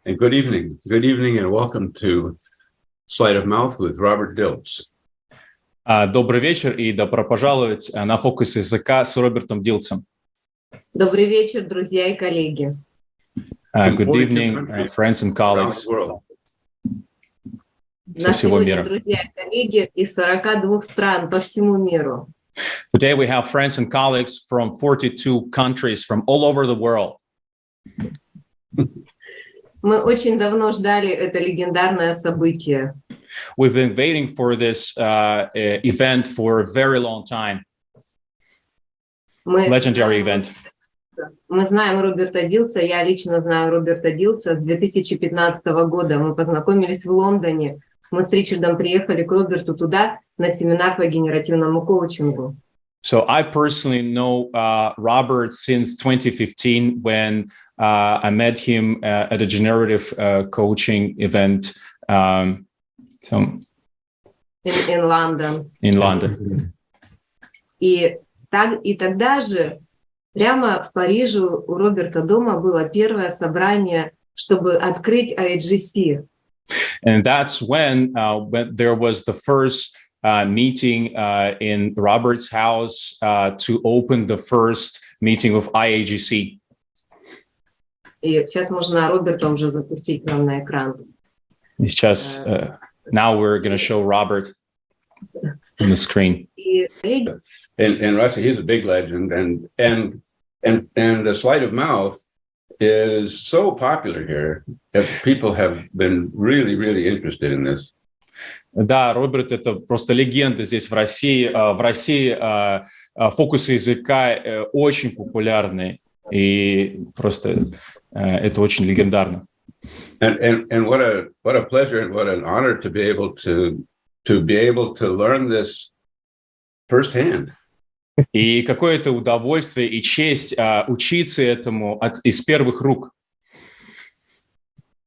And good evening. Good evening and welcome to Sleight of Mouth with Robert Dilts. Добрый вечер и добро пожаловать на Фокус языка с Робертом Дилтсом. Добрый вечер, друзья и коллеги. Good evening, friends and colleagues. На сегодня, друзья и коллеги, из 42 стран по всему миру. Today we have friends and colleagues from 42 countries from all over the world. Мы очень давно ждали это легендарное событие. We've been waiting for this event for a very long time. Legendary event. Мы знаем Роберта Дилтса, я лично знаю Роберта Дилтса с 2015 года. Мы познакомились в Лондоне. Мы с Ричардом приехали к Роберту туда на семинар по генеративному коучингу. So I personally know Robert since 2015 when I met him at a generative coaching event in London. In London. И тогда же прямо в Париже у Роберта дома было первое собрание, чтобы открыть IGC. And that's when there was the first meeting in Robert's house to open the first meeting of IAGC. И сейчас можно Роберта уже запустить нам на экран. И сейчас, now we're going to show Robert on the screen. In Russia, he's a big legend, and the Sleight of Mouth is so popular here that people have been really interested in this. Да, Роберт — это просто легенда здесь в России. В России фокусы языка очень популярны, и просто это очень легендарно. And what a pleasure and what an honor to be able to learn this firsthand. И какое-то удовольствие и честь учиться этому из первых рук.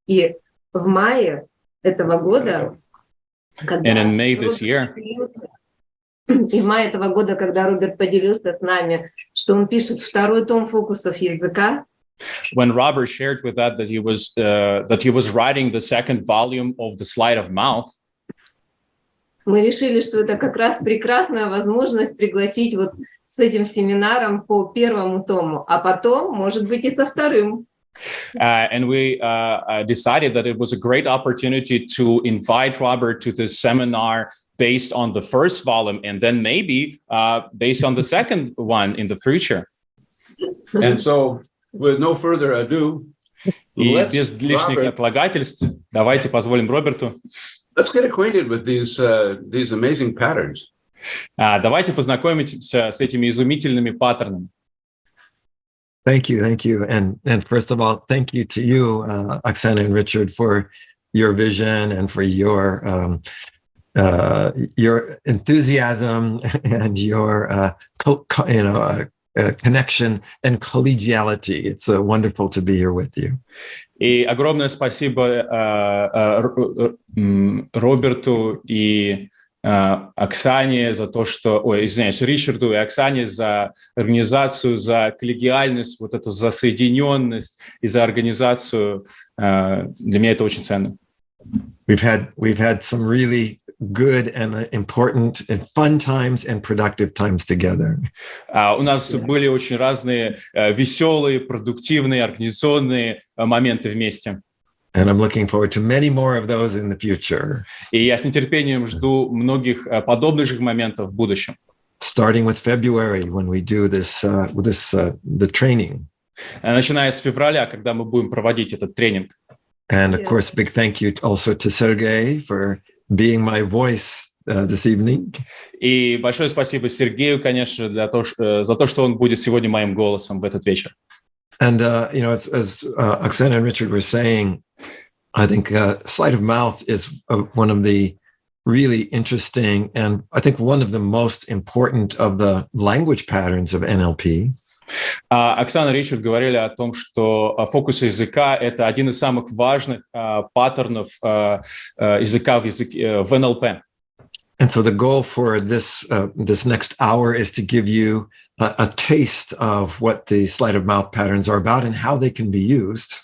И в мае этого года, And in May this year, и в мае этого года, когда Роберт поделился с нами, что он пишет второй том фокусов языка, when Robert shared with that he was writing the second volume of the Sleight of Mouth, мы решили, что это как раз прекрасная возможность пригласить вот с этим семинаром по первому тому, а потом, может быть, и со вторым. And we decided that it was a great opportunity to invite Robert to this seminar based on the first volume, and then maybe based on the second one in the future. And so, with no further ado, и без лишних отлагательств, давайте позволим Роберту. Let's get acquainted with these amazing patterns. Давайте познакомимся с этими изумительными паттернами. Thank you. And first of all, thank you to you, Oksana and Richard, for your vision and for your enthusiasm and your connection and collegiality. It's wonderful to be here with you. И огромное спасибо Роберту и Оксане за то, что, Ричарду и Оксане за организацию, за коллегиальность, вот эту за соединенность и за организацию. Для меня это очень ценно. We've had some really good and important and fun times and productive times together. У нас были очень разные веселые, продуктивные, организационные моменты вместе. And I'm looking forward to many more of those in the future. И я с нетерпением жду многих подобных же моментов в будущем. Starting with February, when we do the training. Начиная с февраля, когда мы будем проводить этот тренинг. And of course, big thank you also to Sergey for being my voice this evening. И большое спасибо Сергею, конечно, за то, что он будет сегодня моим голосом в этот вечер. And as Oksana and Richard were saying, I think Sleight of Mouth is one of the really interesting and I think one of the most important of the language patterns of NLP. Оксана и Ричард говорили о том, что фокус языка — это один из самых важных паттернов языка в НЛП. And so the goal for this next hour is to give you a taste of what the Sleight of Mouth patterns are about and how they can be used.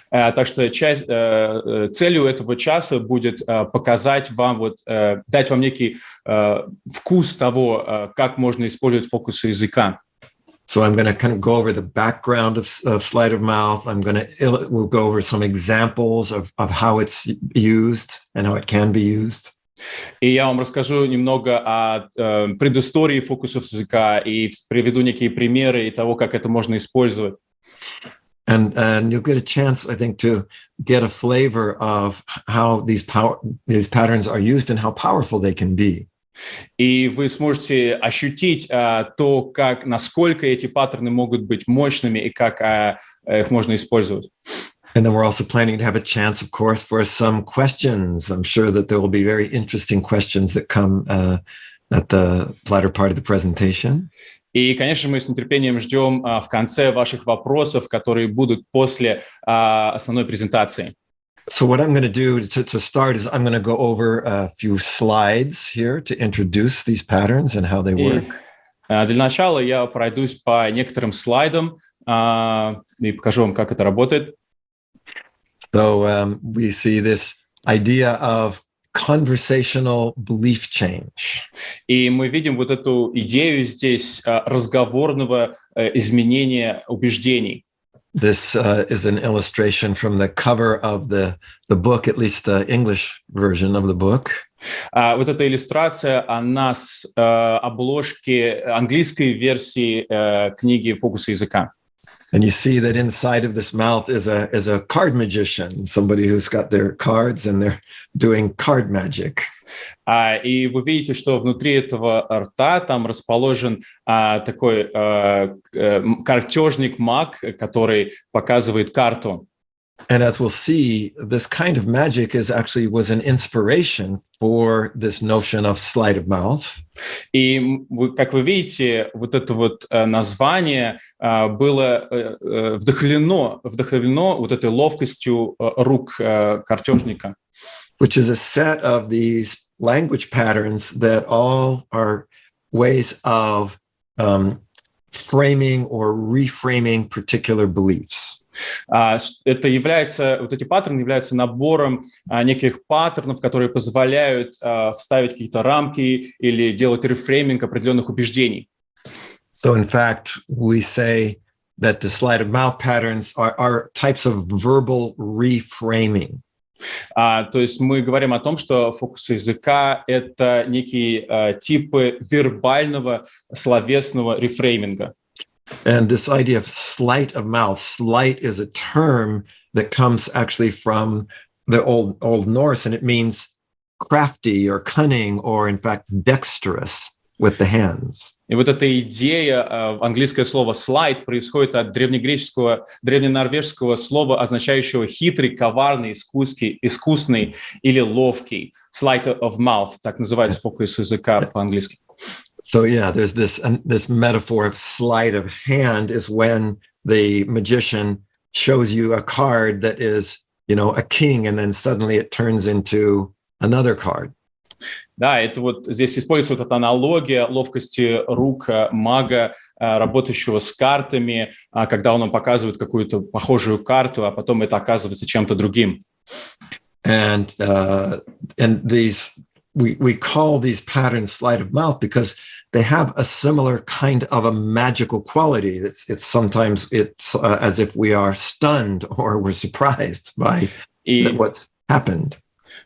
Так что целью этого часа будет показать вам, дать вам некий вкус того, как можно использовать фокусы языка. So I'm going to kind of go over the background of sleight of mouth. We'll go over some examples of how it's used and how it can be used. И я вам расскажу немного о предыстории фокусов языка и приведу некие примеры и того, как это можно использовать. And you'll get a chance, I think, to get a flavor of how these patterns are used and how powerful they can be. И вы сможете ощутить то, насколько эти паттерны могут быть мощными и как их можно использовать. And then we're also planning to have a chance, of course, for some questions. I'm sure that there will be very interesting questions that come at the latter part of the presentation. И, конечно, мы с нетерпением ждем в конце ваших вопросов, которые будут после основной презентации. So what I'm going to do to start is I'm going to go over a few slides here to introduce these patterns and how they work. Для начала я пройдусь по некоторым слайдам и покажу вам, как это работает. So we see this idea of conversational belief change. И мы видим вот эту идею здесь разговорного изменения убеждений. This is an illustration from the cover of the book, at least the English version of the book. Вот эта иллюстрация, она с обложки английской версии книги «Фокусы языка». And you see that inside of this mouth is a card magician, somebody who's got their cards and they're doing card magic. И вы видите, что внутри этого рта там расположен такой картежник-маг, который показывает карту. And as we'll see, this kind of magic was an inspiration for this notion of sleight of mouth. И как вы видите, вот это вот название было вдохновлено вот этой ловкостью рук картежника. Which is a set of these language patterns that all are ways of framing or reframing particular beliefs. Это является, вот эти паттерны являются набором неких паттернов, которые позволяют вставить какие-то рамки или делать рефрейминг определенных убеждений. So in fact, we say that the sleight of mouth patterns are types of verbal reframing. То есть мы говорим о том, что фокусы языка — это некие типы вербального словесного рефрейминга. And this idea of sleight of mouth, sleight is a term that comes actually from the Old Norse, and it means crafty or cunning or, in fact, dexterous with the hands. И вот эта идея, английское слово «слайд» происходит от древненорвежского слова, означающего хитрый, коварный, искусный или ловкий. Sleight of mouth, так называется фокус языка по-английски. So yeah, there's this metaphor of sleight of hand is when the magician shows you a card that is, a king, and then suddenly it turns into another card. Да, это вот здесь используется вот эта аналогия ловкости рук мага, работающего с картами, когда он нам показывает какую-то похожую карту, а потом это оказывается чем-то другим. And these we call these patterns sleight of mouth because they have a similar kind of a magical quality. It's sometimes as if we are stunned or we're surprised by what's happened.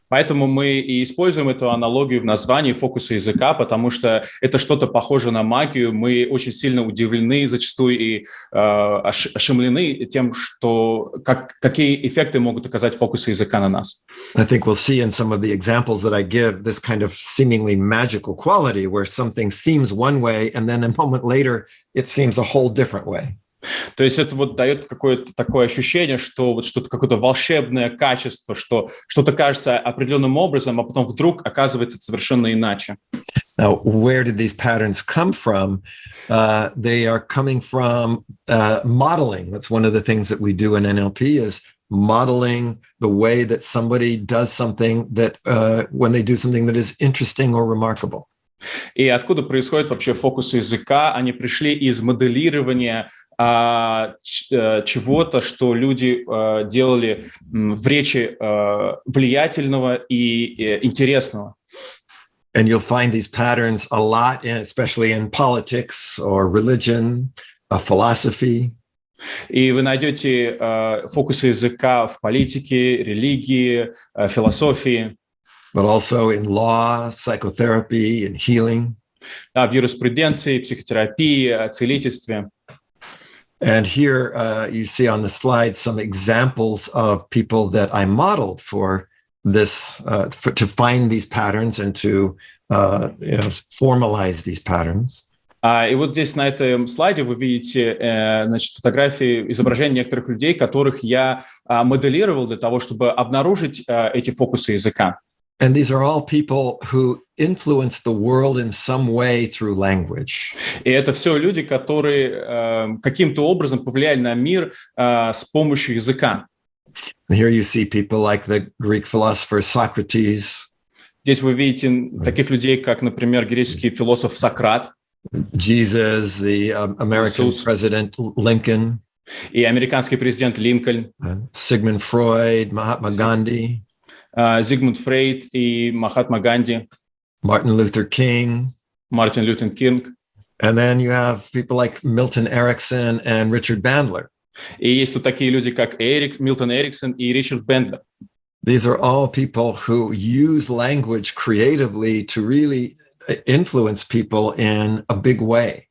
Поэтому мы и используем эту аналогию в названии фокуса языка, потому что это что-то похоже на магию. Мы очень сильно удивлены зачастую и ошеломлены тем, что какие эффекты могут оказать фокусы языка на нас. I think we'll see in some of the examples that I give this kind of seemingly magical quality where something seems one way and then a moment later it seems a whole different way. То есть это вот дает какое-то такое ощущение, что вот что-то, какое-то волшебное качество, что что-то кажется определенным образом, а потом вдруг оказывается совершенно иначе. Now, where did these patterns come from? They are coming from modeling. That's one of the things that we do in NLP is modeling the way that somebody does something that when they do something that is interesting or remarkable. И откуда происходят вообще фокусы языка? Они пришли из моделирования чего-то, что люди делали в речи влиятельного и интересного. And you'll find these patterns a lot, especially in politics or religion, philosophy. И вы найдете фокусы языка в политике, религии, философии. But also in law, psychotherapy, and healing. В юриспруденции, психотерапии, целительстве. And here you see on the slide some examples of people that I modeled for this, to find these patterns and to formalize these patterns. И вот здесь на этом слайде вы видите, значит, фотографии, изображения некоторых людей, которых я моделировал для того, чтобы обнаружить эти фокусы языка. And these are all people who influence the world in some way through language. И это все люди, которые каким-то образом повлияли на мир с помощью языка. Here you see people like the Greek philosopher Socrates. Здесь вы видите таких людей, как, например, греческий философ Сократ. Jesus, the American President Lincoln. И американский президент Линкольн. Sigmund Freud, Mahatma Gandhi. Зигмунд Фрейд и Махатма Ганди. Martin Luther King. Мартин Лютер Кинг. And then you have people like Milton Erickson and Richard Bandler. И есть тут такие люди, как Милтон Эриксон и Ричард Бендлер. These are all people who use language creatively to really influence people in a big way.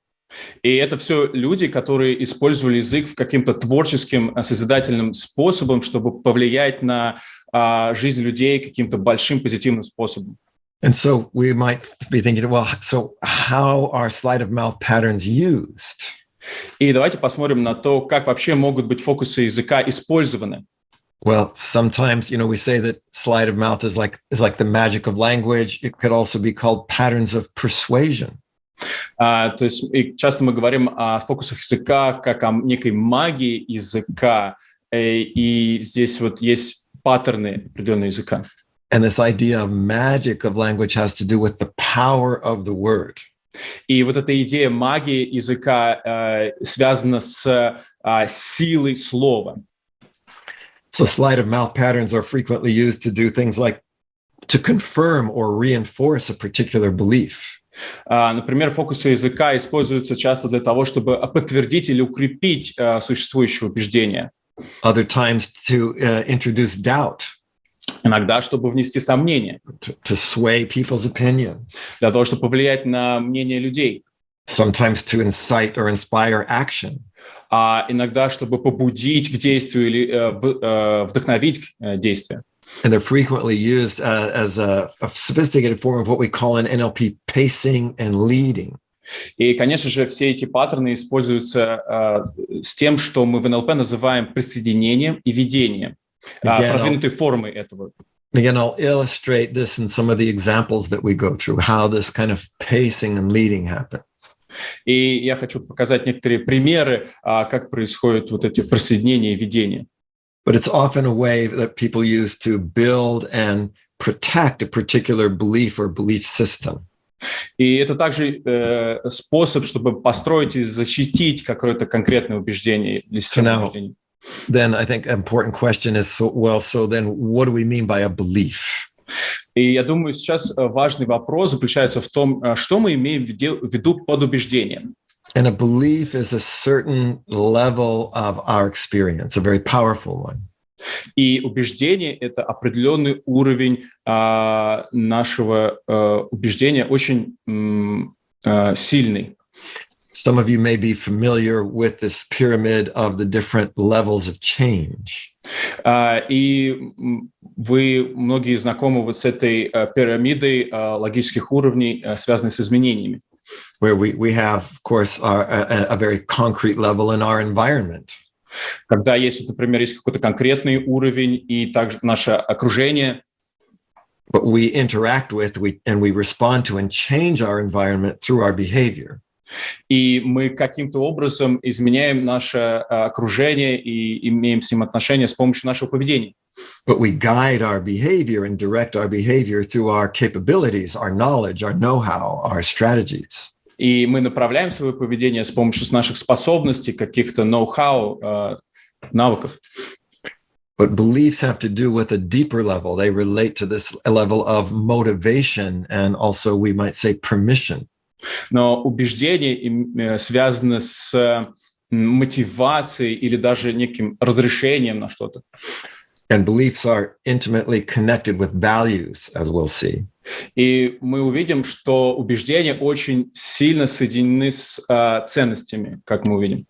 И это все люди, которые использовали язык в каким-то творческим, созидательным способом, чтобы повлиять на жизнь людей каким-то большим позитивным способом. And so we might be thinking, well, so how are sleight of mouth patterns used? И давайте посмотрим на то, как вообще могут быть фокусы языка использованы. Well, sometimes, we say that sleight of mouth is like the magic of language. It could also be called patterns of persuasion. То есть часто мы говорим о фокусах языка как о некой магии языка, и здесь вот есть паттерны определенного языка. And this idea of magic of language has to do with the power of the word. И вот эта идея магии языка связана с силой слова. So sleight of mouth patterns are frequently used to do things like to confirm or reinforce a particular belief. Например, фокусы языка используются часто для того, чтобы подтвердить или укрепить существующее убеждение. Other times to introduce doubt. Иногда, чтобы внести сомнения. To sway people's opinions. Для того, чтобы повлиять на мнение людей. Sometimes to incite or inspire action. Иногда, чтобы побудить к действию или вдохновить действие. And they're frequently used as a sophisticated form of what we call in NLP pacing and leading. И, конечно же, все эти паттерны используются с тем, что мы в НЛП называем присоединением и ведением, продвинутой формой этого. Again, I'll illustrate this in some of the examples that we go through, how this kind of pacing and leading happens. И я хочу показать некоторые примеры, как происходят вот эти присоединения и ведения. But it's often a way that people use to build and protect a particular belief or belief system. И это также способ, чтобы построить и защитить какое-то конкретное убеждение или систему убеждений. Then I think an important question is, so then what do we mean by a belief? И я думаю, сейчас важный вопрос заключается в том, что мы имеем в виду под убеждением. And a belief is a certain level of our experience, a very powerful one. И убеждение – это определенный уровень нашего убеждения, очень сильный. Some of you may be familiar with this pyramid of the different levels of change. И вы, многие знакомы вот с этой пирамидой логических уровней, связанной с изменениями. Where we have, of course, a very concrete level in our environment. Когда есть, например, есть какой-то конкретный уровень и также наше окружение. But we interact with, and we respond to and change our environment through our behavior. И мы каким-то образом изменяем наше окружение и имеем с ним отношения с помощью нашего поведения. But we guide our behavior and direct our behavior through our capabilities, our knowledge, our know-how, our strategies. И мы направляем свое поведение с помощью наших способностей, каких-то ноу-хау, навыков. But beliefs have to do with a deeper level. They relate to this level of motivation and also, we might say, permission. Но убеждения связаны с мотивацией или даже неким разрешением на что-то. And beliefs are intimately connected with values, as we'll see. И мы увидим, что убеждения очень сильно соединены с ценностями, как мы увидим.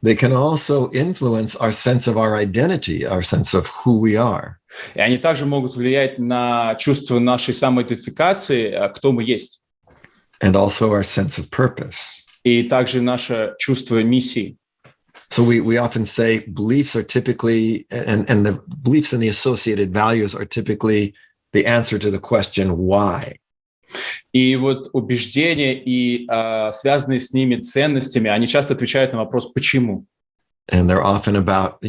They can also influence our sense of our identity, our sense of who we are. И они также могут влиять на чувство нашей самоидентификации, кто мы есть. And also our sense of purpose. И также наше чувство миссии. So we often say beliefs are typically, and the beliefs and the associated values are typically the answer to the question why. И вот убеждения и связанные с ними ценностями, они часто отвечают на вопрос «почему?». And they're often about,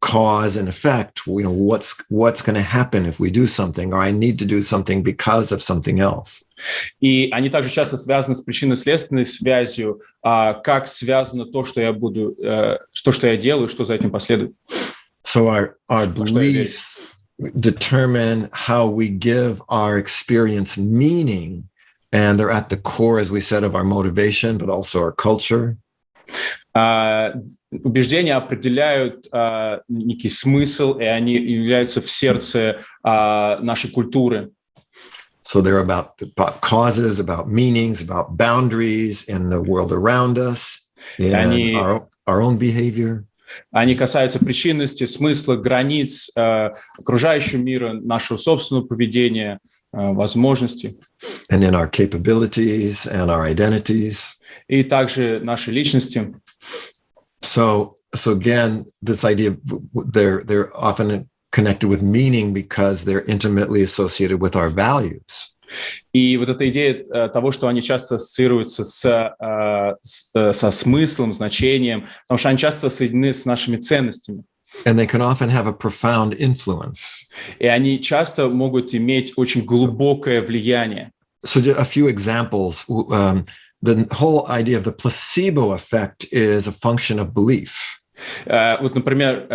cause and effect. What's going to happen if we do something, or I need to do something because of something else. И они также часто связаны с причинно-следственной связью, как связано то, что я буду, что я делаю, что за этим последует. So our beliefs determine how we give our experience meaning, and they're at the core, as we said, of our motivation, but also our culture. Убеждения определяют некий смысл, и они являются в сердце нашей культуры. So they're about causes, about meanings, about boundaries in the world around us, and our own behavior. Они касаются причинности, смысла, границ окружающего мира, нашего собственного поведения, возможностей. And in our capabilities and our identities. И также нашей личности. So again, this idea, they're often connected with meaning because they're intimately associated with our values. И вот эта идея того, что они часто ассоциируются со смыслом, значением, потому что они часто соединены с нашими ценностями. And they can often have a profound influence. И они часто могут иметь очень глубокое влияние. So a few examples. The whole idea of the placebo effect is a function of belief. Вот, например,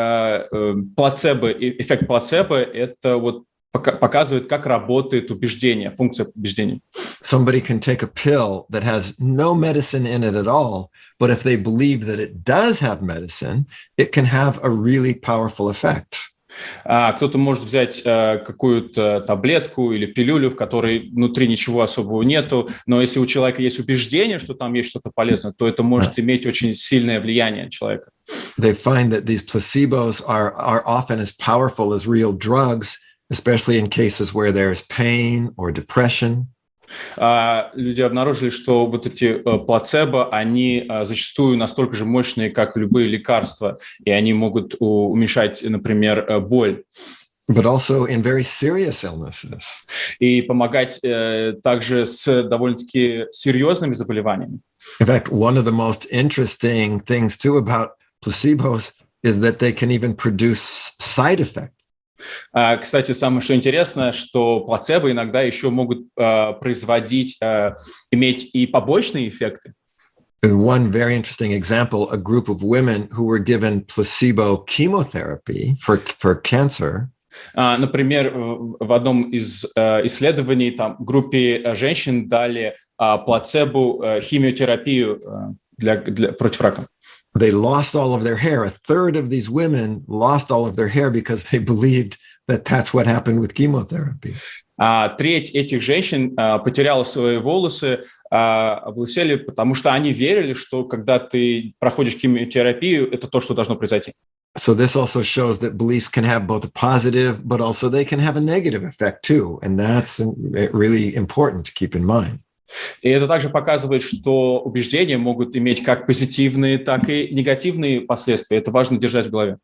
плацебо, эффект плацебо – это вот показывает, как работает убеждение, функция убеждения. Somebody can take a pill that has no medicine in it at all, but if they believe that it does have medicine, it can have a really powerful effect. Кто-то может взять какую-то таблетку или пилюлю, в которой внутри ничего особого нету, но если у человека есть убеждение, что там есть что-то полезное, то это может иметь очень сильное влияние на человека. They find that these placebos are often as powerful as real drugs, especially in cases where there's pain or depression. Люди обнаружили, что вот эти плацебо, они зачастую настолько же мощные, как любые лекарства, и они могут уменьшать, например, боль. But also in very serious illnesses. И помогать также с довольно-таки серьезными заболеваниями. In fact, one of the most interesting things too about placebos is that they can even produce side effects. Кстати, самое что интересное, что плацебо иногда еще могут производить, иметь и побочные эффекты. One very interesting example, a group of women who were given placebo chemotherapy for cancer. Например, в одном из исследований там группе женщин дали плацебо химиотерапию против рака. They lost all of their hair. A third of these women lost all of their hair because they believed that that's what happened with chemotherapy. Треть этих женщин потеряла свои волосы, облысели, потому что они верили, что когда ты проходишь химиотерапию, это то, что должно произойти. So this also shows that beliefs can have both a positive, but also they can have a negative effect too. And that's really important to keep in mind. И это также показывает, что убеждения могут иметь как позитивные, так и негативные последствия. Это важно держать в голове.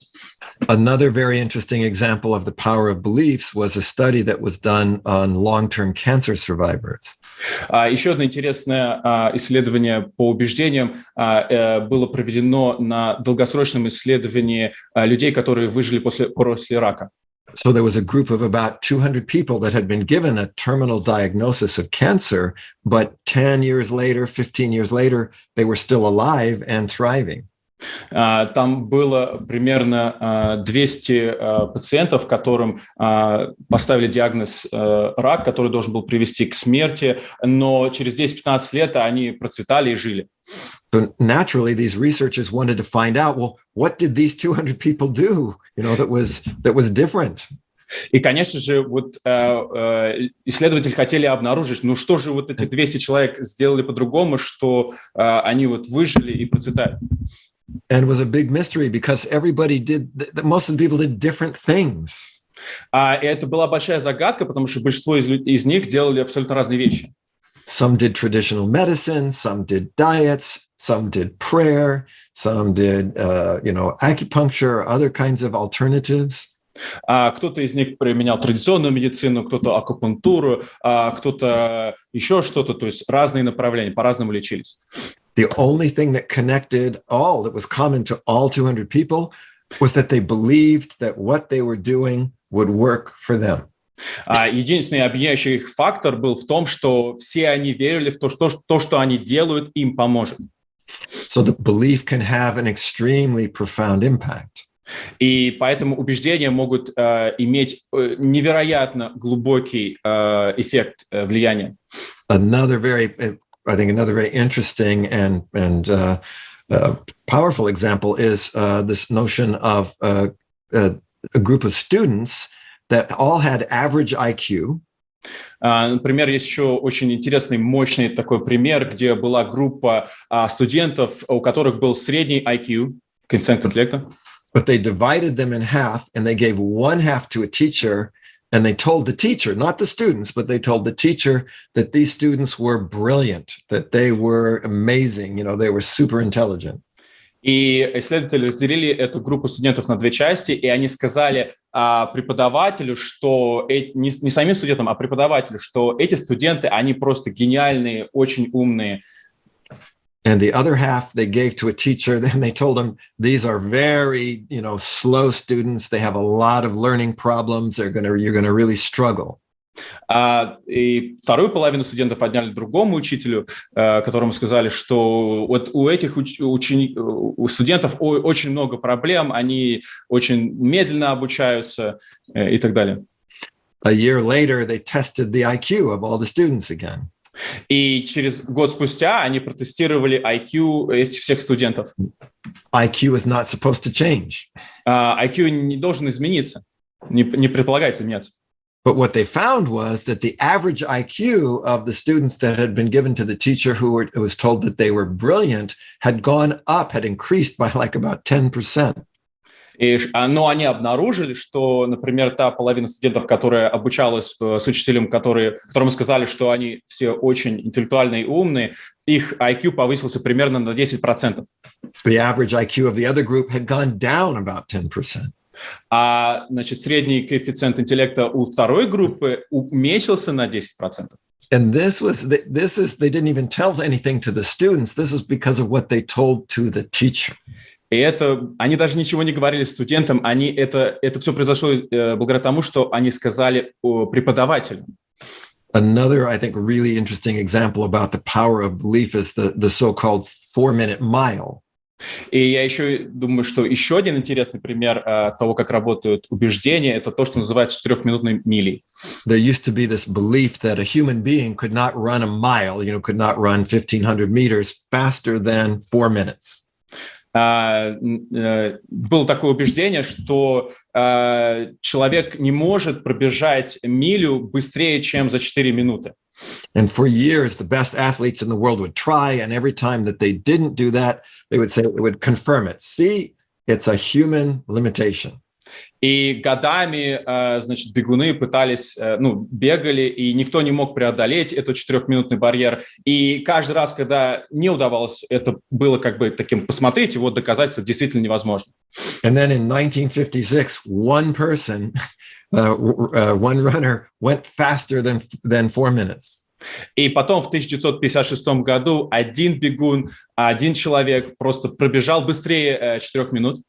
Another very interesting example of the power of beliefs was a study that was done on long-term cancer survivors. Еще одно интересное исследование по убеждениям было проведено на долгосрочном исследовании людей, которые выжили после рака. So there was a group of about 200 people that had been given a terminal diagnosis of cancer, but 10 years later, 15 years later, they were still alive and thriving. Там было примерно 200 пациентов, которым поставили диагноз рак, который должен был привести к смерти, но через 10-15 лет они процветали и жили. So naturally, these researchers wanted to find out, well, what did these 200 people do, that was different? И, конечно же, вот исследователи хотели обнаружить, ну что же вот эти 200 человек сделали по-другому, что они вот выжили и процветают. And it was a big mystery because most of the people did different things. И это была большая загадка, потому что большинство из них делали абсолютно разные вещи. Some did traditional medicine, some did diets, some did prayer, some did, acupuncture, other kinds of alternatives. Кто-то из них применял традиционную медицину, кто-то акупунктуру, кто-то еще что-то, то есть разные направления, по-разному лечились. The only thing that connected all, that was common to all 200 people, was that they believed that what they were doing would work for them. Единственный объединяющий их фактор был в том, что все они верили в то, что они делают, им поможет. So the belief can have an extremely profound impact. И поэтому убеждения могут иметь невероятно глубокий эффект влияния. Another very interesting and powerful example is this notion of a group of students that all had average IQ. Например, есть еще очень интересный, мощный такой пример, где была группа студентов, у которых был средний IQ, коэффициент интеллекта. But they divided them in half, and they gave one half to a teacher, and they told the teacher, not the students, but they told the teacher that these students were brilliant, that they were amazing, they were super intelligent. И исследователи разделили эту группу студентов на две части, и они сказали преподавателю, что не самим студентам, а преподавателю, что эти студенты, они просто гениальные, очень умные. And the other half they gave to a teacher. Then they told them these are very, slow students. They have a lot of learning problems. You're going to really struggle. И вторую половину студентов отняли другому учителю, которому сказали, что вот у этих у студентов очень много проблем, они очень медленно обучаются и так далее. A year later, they tested the IQ of all the students again. И через год спустя они протестировали IQ этих всех студентов. IQ is not supposed to change. IQ не должен измениться, не предполагается меняться. But what they found was that the average IQ of the students that had been given to the teacher who was told that they were brilliant had gone up, had increased by like about 10%. Но они обнаружили, что, например, та половина студентов, которая обучалась с учителем, которому сказали, что они все очень интеллектуальные и умные, их IQ повысился примерно на 10%. The average IQ of the other group had gone down about 10%. Средний коэффициент интеллекта у второй группы уменьшился на 10%. And they didn't even tell anything to the students. This is because of what they told to the teacher. И они даже ничего не говорили студентам, это все произошло благодаря тому, что они сказали преподавателю. Another, I think, really interesting example about the power of belief is the so-called 4-minute mile. И я еще думаю, что еще один интересный пример того, как работают убеждения, это то, что называется 4-минутной милей. There used to be this belief that a human being could not run a mile, could not run 1,500 meters faster than 4 minutes. Было такое убеждение, что человек не может пробежать милю быстрее, чем за 4 минуты. And for years, the best athletes in the world would try, and every time that they didn't do that, they would confirm it. See, it's a human limitation. И годами, бегуны пытались, бегали, и никто не мог преодолеть этот 4-минутный барьер. И каждый раз, когда не удавалось, это было как бы таким, посмотрите, вот доказательство действительно невозможно. And then in 1956, one runner went faster than 4 minutes. И потом в 1956 году один бегун, один человек просто пробежал быстрее 4 минут.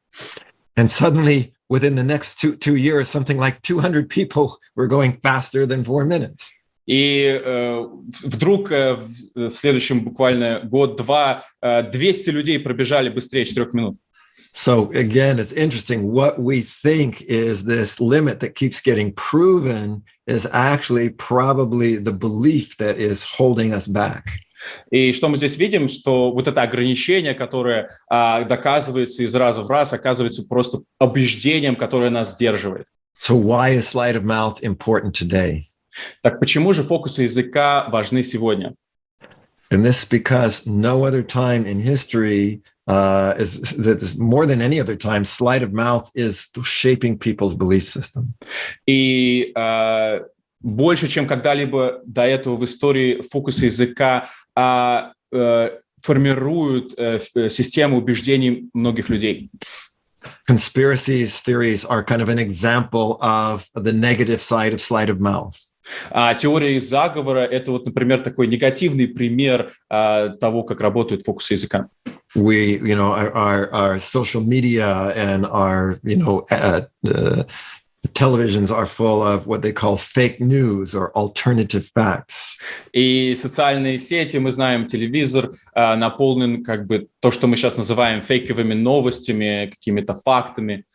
And suddenly within the next two years, something like 200 people were going faster than 4 minutes. И вдруг в следующем буквально год-два 200 людей пробежали быстрее 4 минут. So again, it's interesting. What we think is this limit that keeps getting proven is actually probably the belief that is holding us back. И что мы здесь видим, что вот это ограничение, которое доказывается из раза в раз, оказывается просто убеждением, которое нас сдерживает. So why is sleight of mouth important today? Так почему же фокусы языка важны сегодня? And this is because no other time in history is more than any other time, sleight of mouth is shaping people's belief system. И больше, чем когда-либо до этого в истории фокусы языка формируют систему убеждений многих людей. Conspiracies theories are kind of an example of the negative side of sleight of mouth. Теория заговора – это вот, например, такой негативный пример того, как работают фокусы языка. We, our social media and our, televisions are full of what they call fake news or alternative facts. И социальные сети, мы знаем, телевизор наполнен как бы то, что мы сейчас называем фейковыми новостями, какими-то фактами.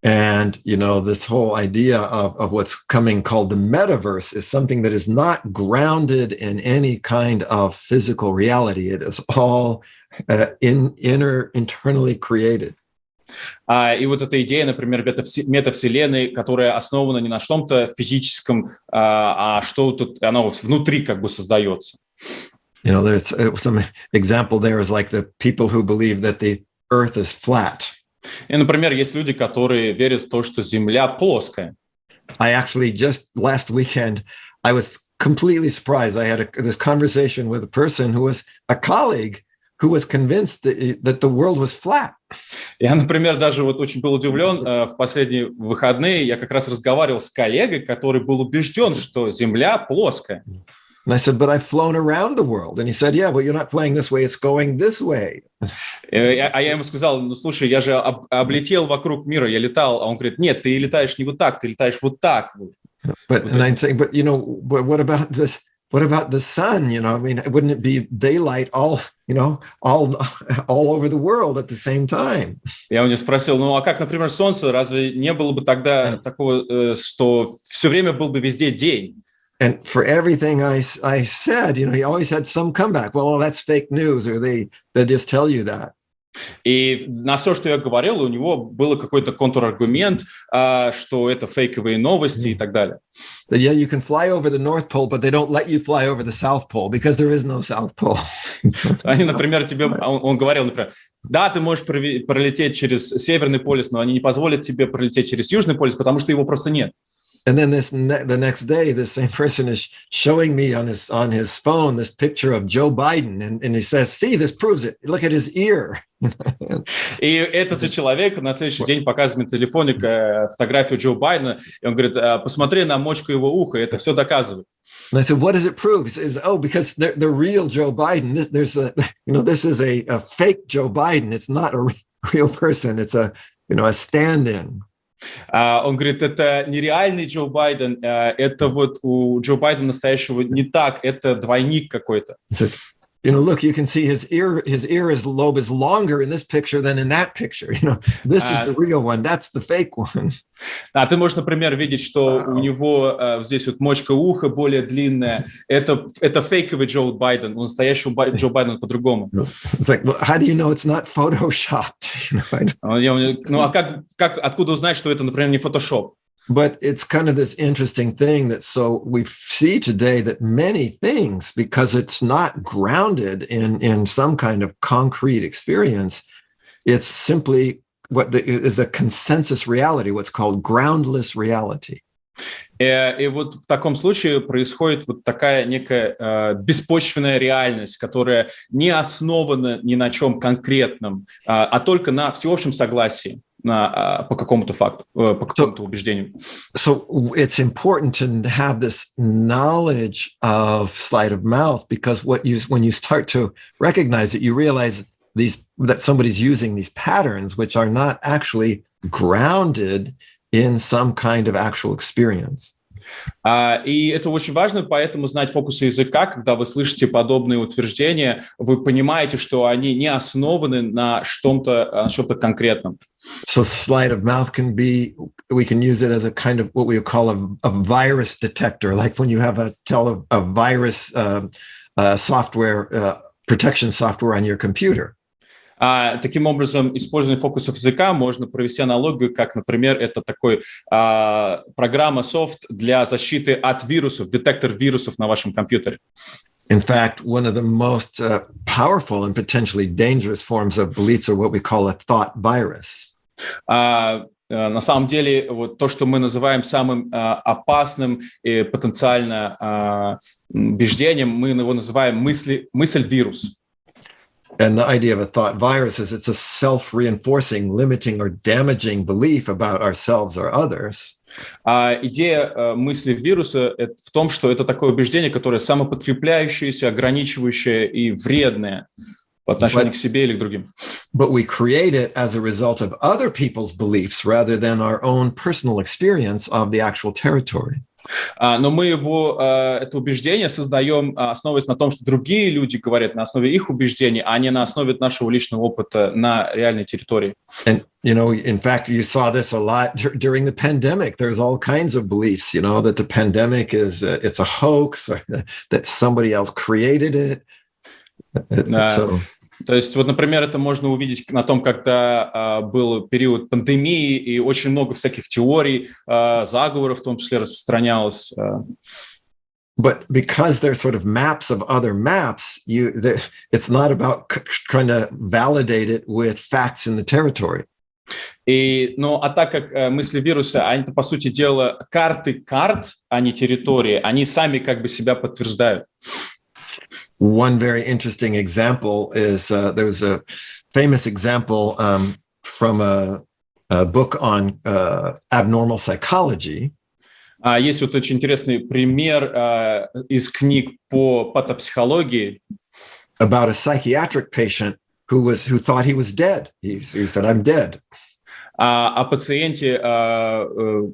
And, this whole idea of what's coming called the metaverse is something that is not grounded in any kind of physical reality. It is all internally created. И вот эта идея, например, метавселенной, которая основана не на что-то физическом, а что-то, оно внутри как бы создается. There's some example there is like the people who believe that the earth is flat. И, например, есть люди, которые верят в то, что Земля плоская. I actually just last weekend, I was completely surprised. I had this conversation with a person who was a colleague who was convinced that the world was flat. Я, например, даже вот очень был удивлен. В последние выходные я как раз разговаривал с коллегой, который был убежден, что Земля плоская. And I said, but I've flown around the world. And he said, yeah, well, you're not flying this way, it's going this way. А я ему сказал, ну, слушай, я же облетел вокруг мира, я летал. А он говорит, нет, ты летаешь не вот так, ты летаешь вот так. And I'm saying, but what about this? What about the sun? Wouldn't it be daylight all over the world at the same time? Я у него спросил, ну, а как, например, солнце? Разве не было бы тогда такого, что все время был бы везде день? And for everything I said, he always had some comeback. Well, that's fake news, or they just tell you that. И на все, что я говорил, у него был какой-то контраргумент, что это фейковые новости и так далее. Yeah, you can fly over the North Pole, but they don't let you fly over the South Pole because there is no South Pole. Они, например, он говорил, например, да, ты можешь пролететь через Северный полюс, но они не позволят тебе пролететь через Южный полюс, потому что его просто нет. And then the next day, the same person is showing me on his phone this picture of Joe Biden, and he says, "See, this proves it. Look at his ear." И этот же человек на следующий день показывает мне на телефоне фотографию Джо Байдена, и он говорит, посмотри на мочку его уха, это все доказывает. And I said, "What does it prove?" He says, "Oh, because the real Joe Biden. This is a fake Joe Biden. It's not a real person. It's a stand-in." Он говорит, это нереальный Джо Байден, это вот у Джо Байдена настоящего не так, это двойник какой-то. Look, you can see his ear lobe is longer in this picture than in that picture. This is the real one, that's the fake one. А ты можешь, например, видеть, что у него здесь вот мочка уха более длинная. Это фейковый Джо Байден, у настоящего Джо Байдена по-другому. Like, well, how do you know it's not photoshopped? Ну, а откуда узнать, что это, например, не фотошоп? But it's kind of this interesting thing that so we see today that many things, because it's not grounded in some kind of concrete experience, it's simply is a consensus reality, what's called groundless reality. И вот в таком случае происходит вот такая некая беспочвенная реальность, которая не основана ни на чем конкретном, а только на всеобщем согласии. По какому-то факту, по какому-то убеждению. So it's important to have this knowledge of sleight of mouth, because when you start to recognize it, you realize that somebody's using these patterns, which are not actually grounded in some kind of actual experience. И это очень важно, поэтому знать фокусы языка, когда вы слышите подобные утверждения, вы понимаете, что они не основаны на что-то конкретном. So sleight of mouth can be, we can use it as a kind of what we call a virus detector, like when you have a virus software, protection software on your computer. Таким образом, использование фокусов языка можно провести аналогию, как, например, это такой программа софт для защиты от вирусов, детектор вирусов на вашем компьютере. In fact, one of the most powerful and potentially dangerous forms of beliefs are what we call a thought virus. На самом деле, вот то, что мы называем самым опасным и потенциально убеждением, мы его называем мысль-вирус. And the idea of a thought virus is it's a self-reinforcing, limiting, or damaging belief about ourselves or others. Идея мысли вируса в том, что это такое убеждение, которое самоподкрепляющееся, ограничивающее и вредное по отношению к себе или к другим. But we create it as a result of other people's beliefs rather than our own personal experience of the actual territory. Но мы это убеждение создаем, основываясь на том, что другие люди говорят на основе их убеждений, а не на основе нашего личного опыта на реальной территории. And, in fact, you saw this a lot during the pandemic. There's all kinds of beliefs, that the pandemic it's a hoax, or that somebody else created it. То есть, вот, например, это можно увидеть на том, когда был период пандемии, и очень много всяких теорий, заговоров в том числе распространялось. But because they're sort of maps of other maps, it's not about trying to validate it with facts in the territory. А так как мысли вируса, они, по сути дела, карты карт, а не территории, они сами как бы себя подтверждают. One very interesting example is there was a famous example from a book on abnormal psychology. Есть вот очень интересный пример из книг по патопсихологии. About a psychiatric patient who thought he was dead. He said, "I'm dead." О пациенте,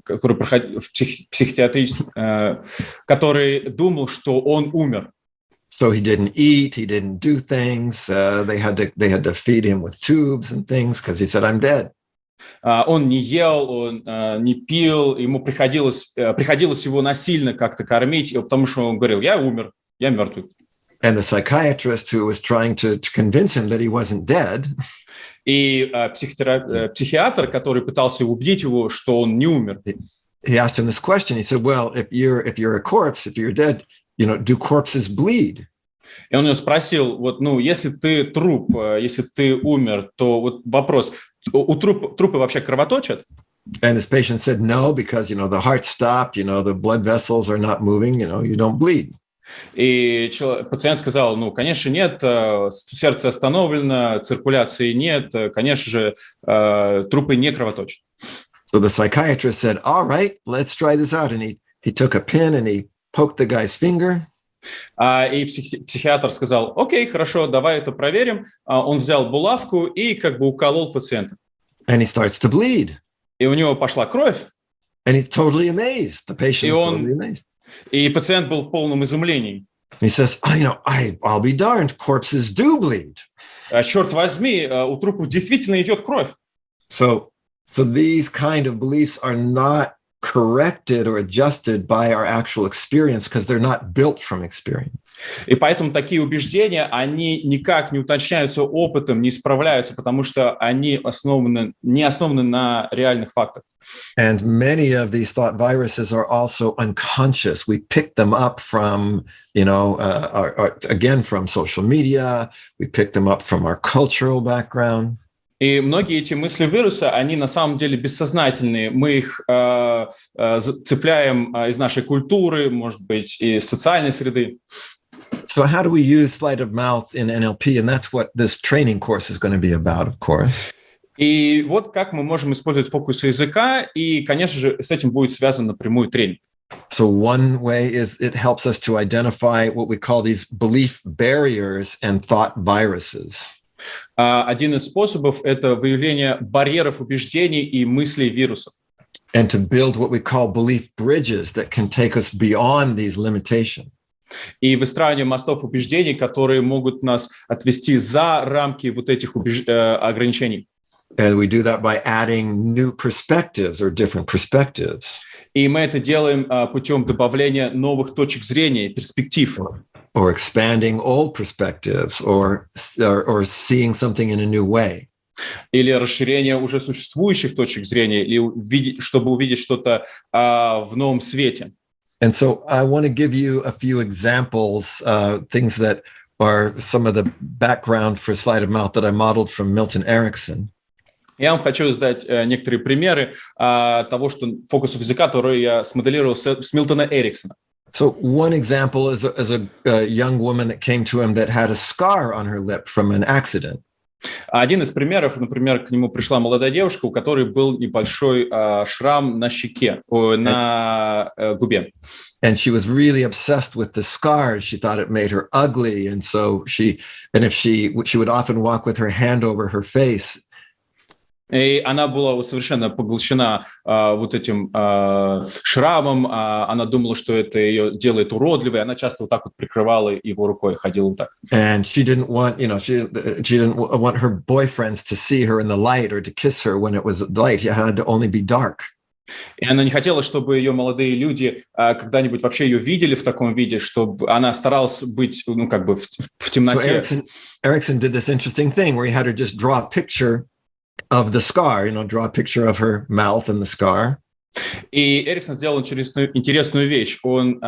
который проходил в психиатрическом, который думал, что он умер. So he didn't eat, he didn't do things. They had to feed him with tubes and things because he said, "I'm dead." Он не ел, он не пил, ему приходилось его насильно как-то кормить, потому что он говорил: "Я умер, я мертвый." And the psychiatrist who was trying to convince him that he wasn't dead. И психиатр, который пытался убедить его, что он не умер. He asked him this question. He said, "Well, if you're a corpse, if you're dead, do corpses bleed?" И он его спросил: если ты труп, если ты умер, то вот вопрос: у трупы вообще кровоточат? And this patient said, "No, because the heart stopped, the blood vessels are not moving, you don't bleed." И пациент сказал: конечно, нет, сердце остановлено, циркуляции нет, конечно же, трупы не кровоточат. So the psychiatrist said, "All right, let's try this out." And he took a pin and he poked the guy's finger. И психиатр сказал: "Окей, хорошо, давай это проверим." Он взял булавку и как бы уколол пациента. And he starts to bleed. И у него пошла кровь. And he's totally amazed. The patient is totally amazed. И пациент был в полном изумлении. He says, I'll be darned, corpses do bleed. Черт возьми, у трупов действительно идет кровь. So these kind of beliefs are not corrected or adjusted by our actual experience because they're not built from experience. И поэтому такие убеждения, они никак не уточняются опытом, не исправляются, потому что они не основаны на реальных фактах. And many of these thought viruses are also unconscious. We pick them up from, again, from social media. We pick them up from our cultural background. И многие эти мысли вируса, они на самом деле бессознательные. Мы их цепляем из нашей культуры, может быть, из социальной среды. So how do we use sleight of mouth in NLP? And that's what this training course is going to be about, of course. И вот как мы можем использовать фокусы языка, и, конечно же, с этим будет связан напрямую тренинг. So one way is it helps us to identify what we call these belief barriers and thought viruses. Один из способов – это выявление барьеров убеждений и мыслей вирусов. And to build what we call belief bridges that can take us beyond these limitations. И выстраивание мостов убеждений, которые могут нас отвести за рамки вот этих ограничений. And we do that by adding new perspectives or different perspectives. И мы это делаем путем добавления новых точек зрения, перспектив. Or expanding old perspectives, or seeing something in a new way. Или расширение уже существующих точек зрения, или чтобы увидеть что-то в новом свете. And so I want to give you a few examples, things that are some of the background for sleight of mouth that I modeled from Milton Erickson. Я вам хочу сдать некоторые примеры того, что фокусов языка, которые я смоделировал с Милтона Эриксона. So one example is a young woman that came to him that had a scar on her lip from an accident. Один из примеров, например, к нему пришла молодая девушка, у которой был небольшой шрам на щеке, на губе. And she was really obsessed with the scars. She thought it made her ugly, and so she would often walk with her hand over her face. И она была совершенно поглощена вот этим шрамом. Она думала, что это ее делает уродливой. Она часто вот так вот прикрывала его рукой, ходила вот так. And she didn't want, she didn't want her boyfriends to see her in the light or to kiss her when it was light. It had to only be dark. И она не хотела, чтобы ее молодые люди когда-нибудь вообще ее видели в таком виде, чтобы она старалась быть, как бы в темноте. So Erickson did this interesting thing where he had her just draw a picture of the scar, draw a picture of her mouth and the scar. И Эриксон сделал интересную вещь. Он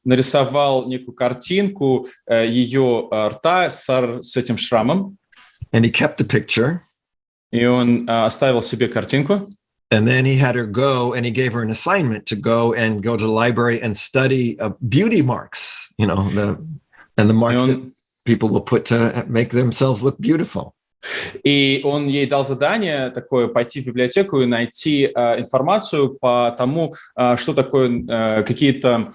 нарисовал некую картинку ее рта с этим шрамом. And he kept the picture. И он оставил себе картинку. And then he had her go, and he gave her an assignment to go to the library and study beauty marks, the marks that people will put to make themselves look beautiful. И он ей дал задание такое пойти в библиотеку и найти информацию по тому, что такое какие-то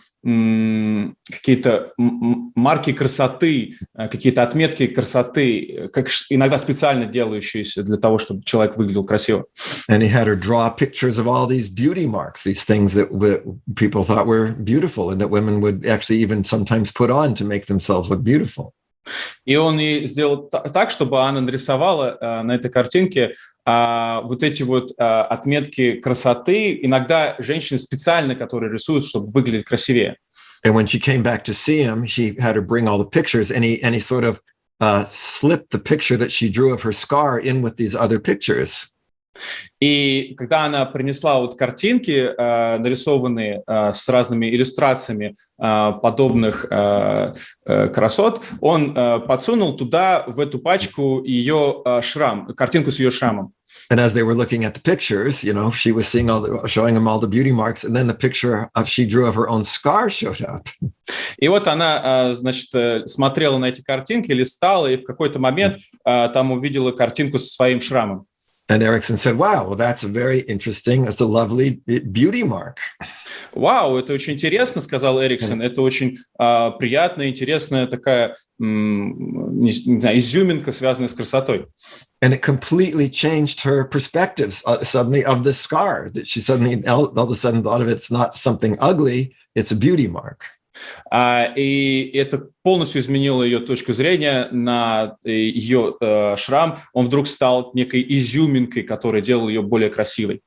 марки красоты, какие-то отметки красоты, как иногда специально делающиеся для того, чтобы человек выглядел красиво. And he had her draw pictures of all these beauty marks, these things that people thought were beautiful and that women would actually even sometimes put on to make themselves look beautiful. И он и сделал так, чтобы она нарисовала на этой картинке вот эти вот отметки красоты. Иногда женщины специально, которые рисуют, чтобы выглядеть красивее. And when she came back to see him, she had her bring all the pictures, and he sort of slipped the picture that she drew of her scar in with these other pictures. И когда она принесла вот картинки, нарисованные с разными иллюстрациями подобных красот, он подсунул туда, в эту пачку, ее картинку с ее шрамом. And as they were looking at the pictures, she was showing him all the beauty marks, and then the picture she drew of her own scar showed up. И вот она, смотрела на эти картинки, листала, и в какой-то момент там увидела картинку со своим шрамом. And Erickson said, wow, well, that's a lovely beauty mark. Вау, это очень интересно, сказал Эриксон. Это очень приятная, интересная такая, не знаю, изюминка, связанная с красотой. And it completely changed her perspectives suddenly of the scar. That she suddenly, all of a sudden, thought of it's not something ugly, it's a beauty mark. И это полностью изменило ее точку зрения на ее шрам. Он вдруг стал некой изюминкой, которая делала ее более красивой.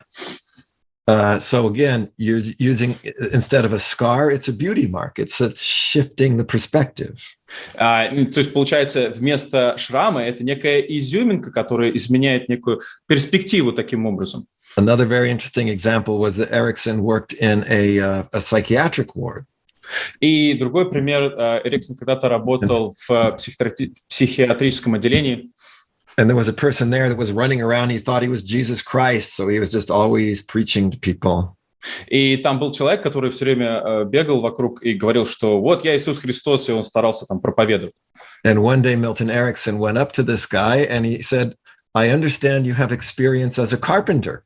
So again, you're using, instead of a scar, it's a beauty mark. It's shifting the perspective. То есть, получается, вместо шрама это некая изюминка, которая изменяет некую перспективу таким образом. Another very interesting example was that Erickson worked in a psychiatric ward. И другой пример, Эриксон когда-то работал в психиатрическом отделении. And there was a person there that was running around. He thought he was Jesus Christ, so he was just always preaching to people. И там был человек, который все время бегал вокруг и говорил, что вот я Иисус Христос, и он старался там проповедовать. And one day Milton Erickson went up to this guy and he said, I understand you have experience as a carpenter.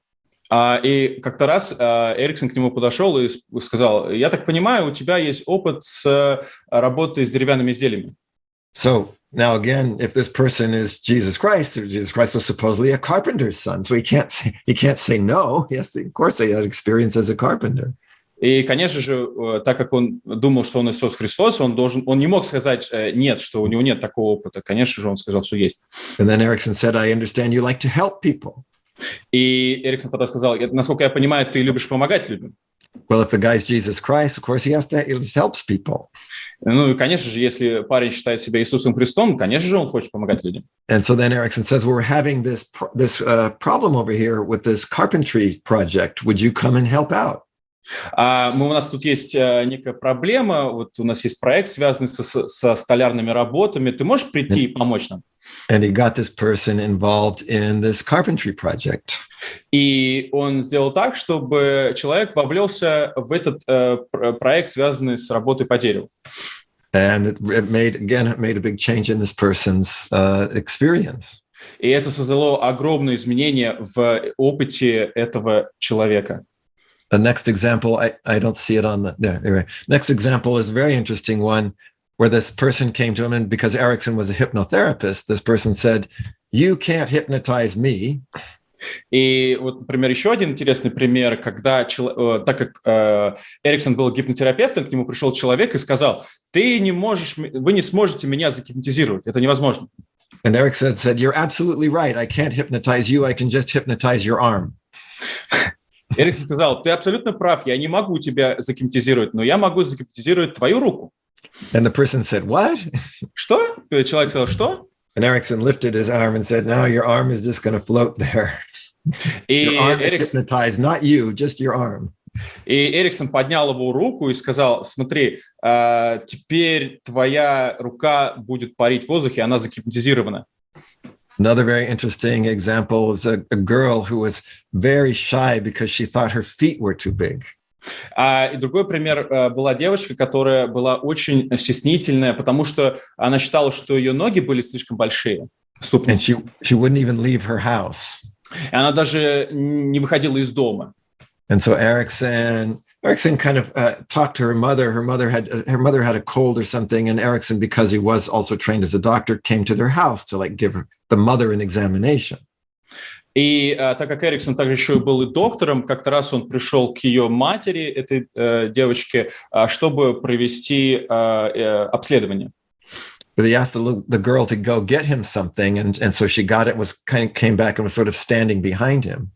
И как-то раз Эриксон к нему подошел и сказал, я так понимаю, у тебя есть опыт с работой с деревянными изделиями. So now again, if this person is Jesus Christ was supposedly a carpenter's son, so he can't say no. Yes, of course, he had experience as a carpenter. И, конечно же, так как он думал, что он Иисус Христос, он не мог сказать нет, что у него нет такого опыта. Конечно же, он сказал, что есть. And then Erickson said, I understand you like to help people. И Эриксон тогда сказал, насколько я понимаю, ты любишь помогать людям. Well, if the guy's Jesus Christ, of course, he helps people. Ну и, конечно же, если парень считает себя Иисусом Христом, конечно же, он хочет помогать людям. And so then Erickson says, well, we're having this problem over here with this carpentry project. Would you come and help out? У нас тут есть некая проблема, вот у нас есть проект, связанный со столярными работами. Ты можешь прийти и помочь нам? And he got this person involved in this carpentry project. И он сделал так, чтобы человек вовлелся в этот проект, связанный с работой по дереву. And it made a big change in this person's experience. И это создало огромные изменения в опыте этого человека. The next example, I don't see it on the there. Anyway, next example is a very interesting one where this person came to him, and because Erickson was a hypnotherapist, this person said, "You can't hypnotize me." И вот, например, еще один интересный пример, когда, так как Эриксон был гипнотерапевтом, к нему пришел человек и сказал, вы не сможете меня загипнотизировать, это невозможно. And Erickson said, "You're absolutely right. I can't hypnotize you. I can just hypnotize your arm." Эриксон сказал, ты абсолютно прав, я не могу тебя загипнотизировать, но я могу загипнотизировать твою руку. And the person said, what? Что? Человек сказал, что? And Erickson lifted his arm and said, no, your arm is just going to float there. Your arm is hypnotized, not you, just your arm. И Эриксон поднял его руку и сказал, смотри, теперь твоя рука будет парить в воздухе, она загипнотизирована. Another very interesting example is a girl who was very shy because she thought her feet were too big. И другой пример была девочка, которая была очень стеснительная, потому что она считала, что ее ноги были слишком большие. And she wouldn't even leave her house. И она даже не выходила из дома. And so Erickson kind of talked to her mother. Her mother had a cold or something, and Erickson, because he was also trained as a doctor, came to their house to give the mother an examination. И так как Эриксон также еще и был и доктором, как-то раз он пришел к ее матери, этой девочке, чтобы провести обследование. But he asked the girl to go get him something, and so she got it. Came back and was sort of standing behind him.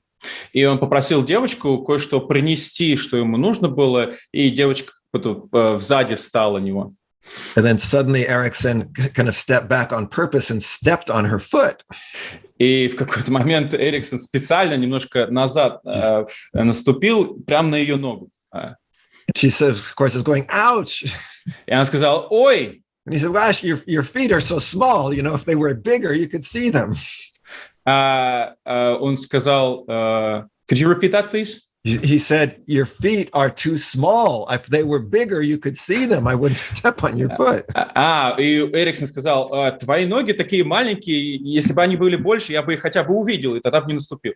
И он попросил девочку кое-что принести, что ему нужно было, и девочка сзади встала на него. And then suddenly Erickson kind of stepped back on purpose and stepped on her foot. И в какой-то момент Эриксон специально немножко назад наступил прямо на ее ногу. She says, of course, is going, ouch. И она сказала, ой. And he said, gosh, your feet are so small. You know, if they were bigger, you could see them. Он сказал, could you repeat that, please? He said, your feet are too small. If they were bigger, you could see them. I wouldn't step on your foot. И Эриксон сказал, твои ноги такие маленькие, если бы они были больше, я бы их хотя бы увидел, и тогда бы не наступил.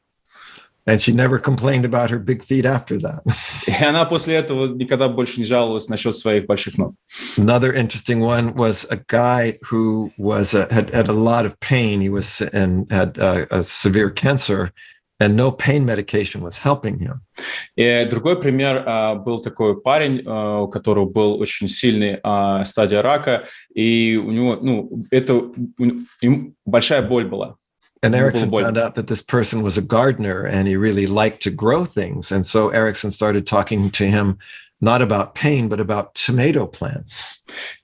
And she never complained about her big feet after that. И она после этого никогда больше не жаловалась насчет своих больших ног. Another interesting one was a guy who had a lot of pain. He had a severe cancer, and no pain medication was helping him. И другой пример был такой парень, у которого был очень сильный стадия рака, и у него, большая боль была. And Erickson found out that this person was a gardener and he really liked to grow things. And so Erickson started talking to him not about pain, but about tomato plants.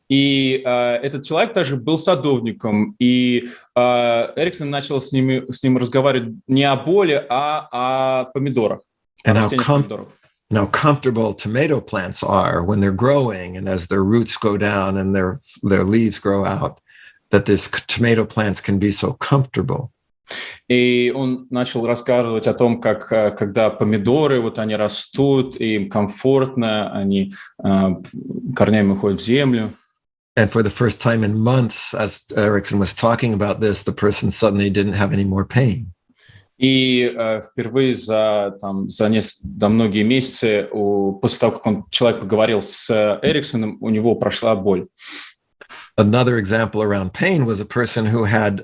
И этот человек также был садовником, и Эриксон начал с ним разговаривать не о боли, а о помидорах. And how comfortable tomato plants are when they're growing and as their roots go down and their leaves grow out, that these tomato plants can be so comfortable. И он начал рассказывать о том, как когда помидоры, они растут, и им комфортно, они корнями уходят в землю. And for the first time in months, as Erickson was talking about this, the person suddenly didn't have any more pain. И впервые за многие месяцы, после того, как человек поговорил с Эриксоном, у него прошла боль. Another example around pain was a person who had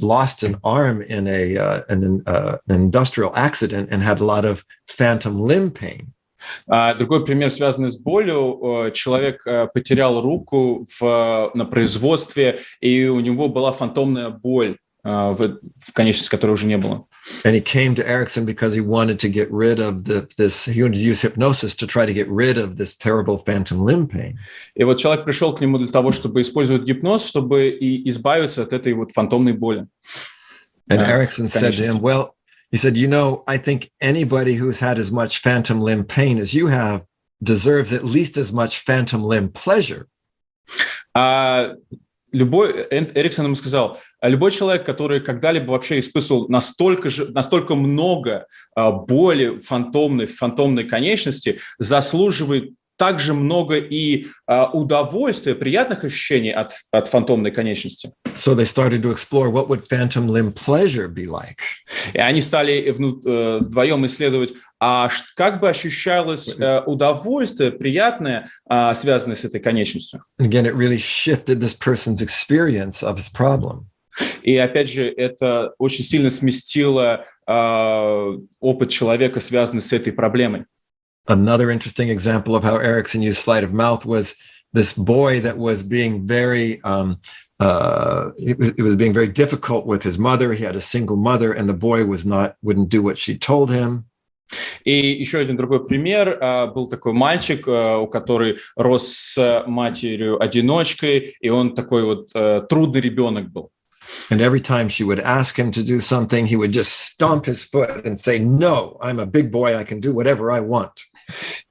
lost an arm in an industrial accident and had a lot of phantom limb pain. Другой пример, связанный с болью. Человек потерял руку на производстве, и у него была фантомная боль в конечности, которой уже не было. And he came to Erickson because he wanted to get rid of he wanted to use hypnosis to try to get rid of this terrible phantom limb pain. И вот человек пришел к нему для того, чтобы использовать гипноз, чтобы и избавиться от этой вот фантомной боли. And Erickson said to him, well, he said, I think anybody who's had as much phantom limb pain as you have deserves at least as much phantom limb pleasure. Эриксон ему сказал, любой человек, который когда-либо вообще испытывал настолько много боли фантомной конечности, заслуживает также много и удовольствия, приятных ощущений от фантомной конечности. So they started to explore what would phantom limb pleasure be like. И они стали вдвоем исследовать, как бы ощущалось удовольствие, приятное, связанное с этой конечностью. Again, it really shifted this person's experience of his problem. И опять же, это очень сильно сместило опыт человека, связанный с этой проблемой. Another interesting example of how Erickson used sleight of mouth was this boy that was being very it was being very difficult with his mother. He had a single mother, and the boy wouldn't do what she told him. И еще один другой пример. Был такой мальчик, у который рос с матерью-одиночкой, и он такой вот трудный ребенок был. And every time she would ask him to do something, he would just stomp his foot and say, no, I'm a big boy, I can do whatever I want.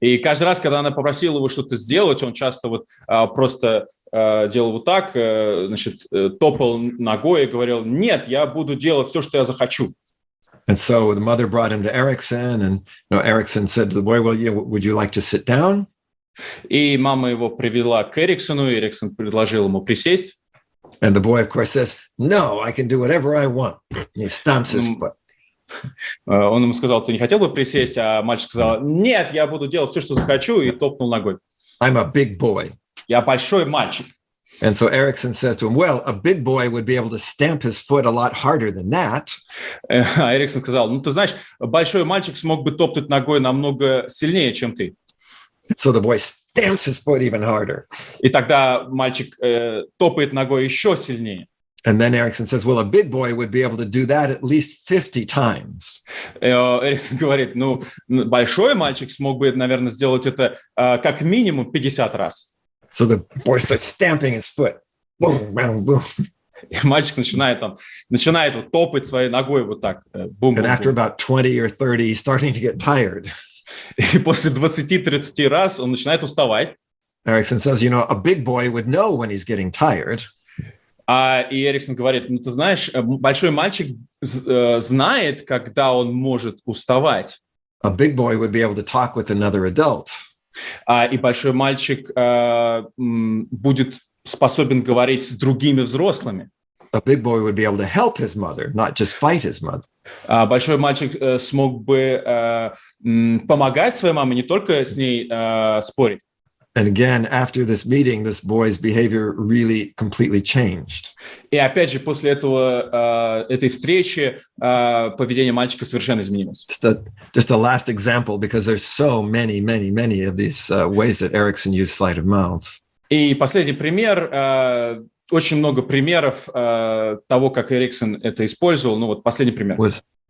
И каждый раз, когда она попросила его что-то сделать, он часто вот просто делал вот так, значит, топал ногой и говорил, нет, я буду делать все, что я захочу. And so the mother brought him to Erickson, and Erickson said to the boy, well, would you like to sit down? И мама его привела к Эриксону, и Эриксон предложил ему присесть. And the boy, of course, says, no, I can do whatever I want. He stamps his foot. Он ему сказал, ты не хотел бы присесть, а мальчик сказал, нет, я буду делать все, что захочу, и топнул ногой. I'm a big boy. Я большой мальчик. And so Erickson says to him, well, a big boy would be able to stamp his foot a lot harder than that. А Эриксон сказал, ты знаешь, большой мальчик смог бы топнуть ногой намного сильнее, чем ты. So the boy stamps his foot even harder. И тогда мальчик топает ногой еще сильнее. And then Erickson says, well, a big boy would be able to do that at least 50 times. Эриксон говорит, большой мальчик смог бы, наверное, сделать это как минимум 50 раз. So the boy starts stamping his foot. Boom, boom, boom. И мальчик начинает вот топать своей ногой вот так. Бум, And after about 20 or 30, he's starting to get tired. И после 20-30 раз он начинает уставать. Erickson says, a big boy would know when he's getting tired. И Эриксон говорит, ты знаешь, большой мальчик знает, когда он может уставать. A big boy would be able to talk with another adult. И большой мальчик будет способен говорить с другими взрослыми. A big boy would be able to help his mother, not just fight his mother. Большой мальчик смог бы помогать своей маме, не только с ней спорить. And again, after this meeting, this boy's behavior really completely changed. И опять же, после этой встречи поведение мальчика совершенно изменилось. Just a last example, because there's so many of these ways that Erickson used sleight of mouth. И последний пример. Очень много примеров того, как Эриксон это использовал. Вот последний пример.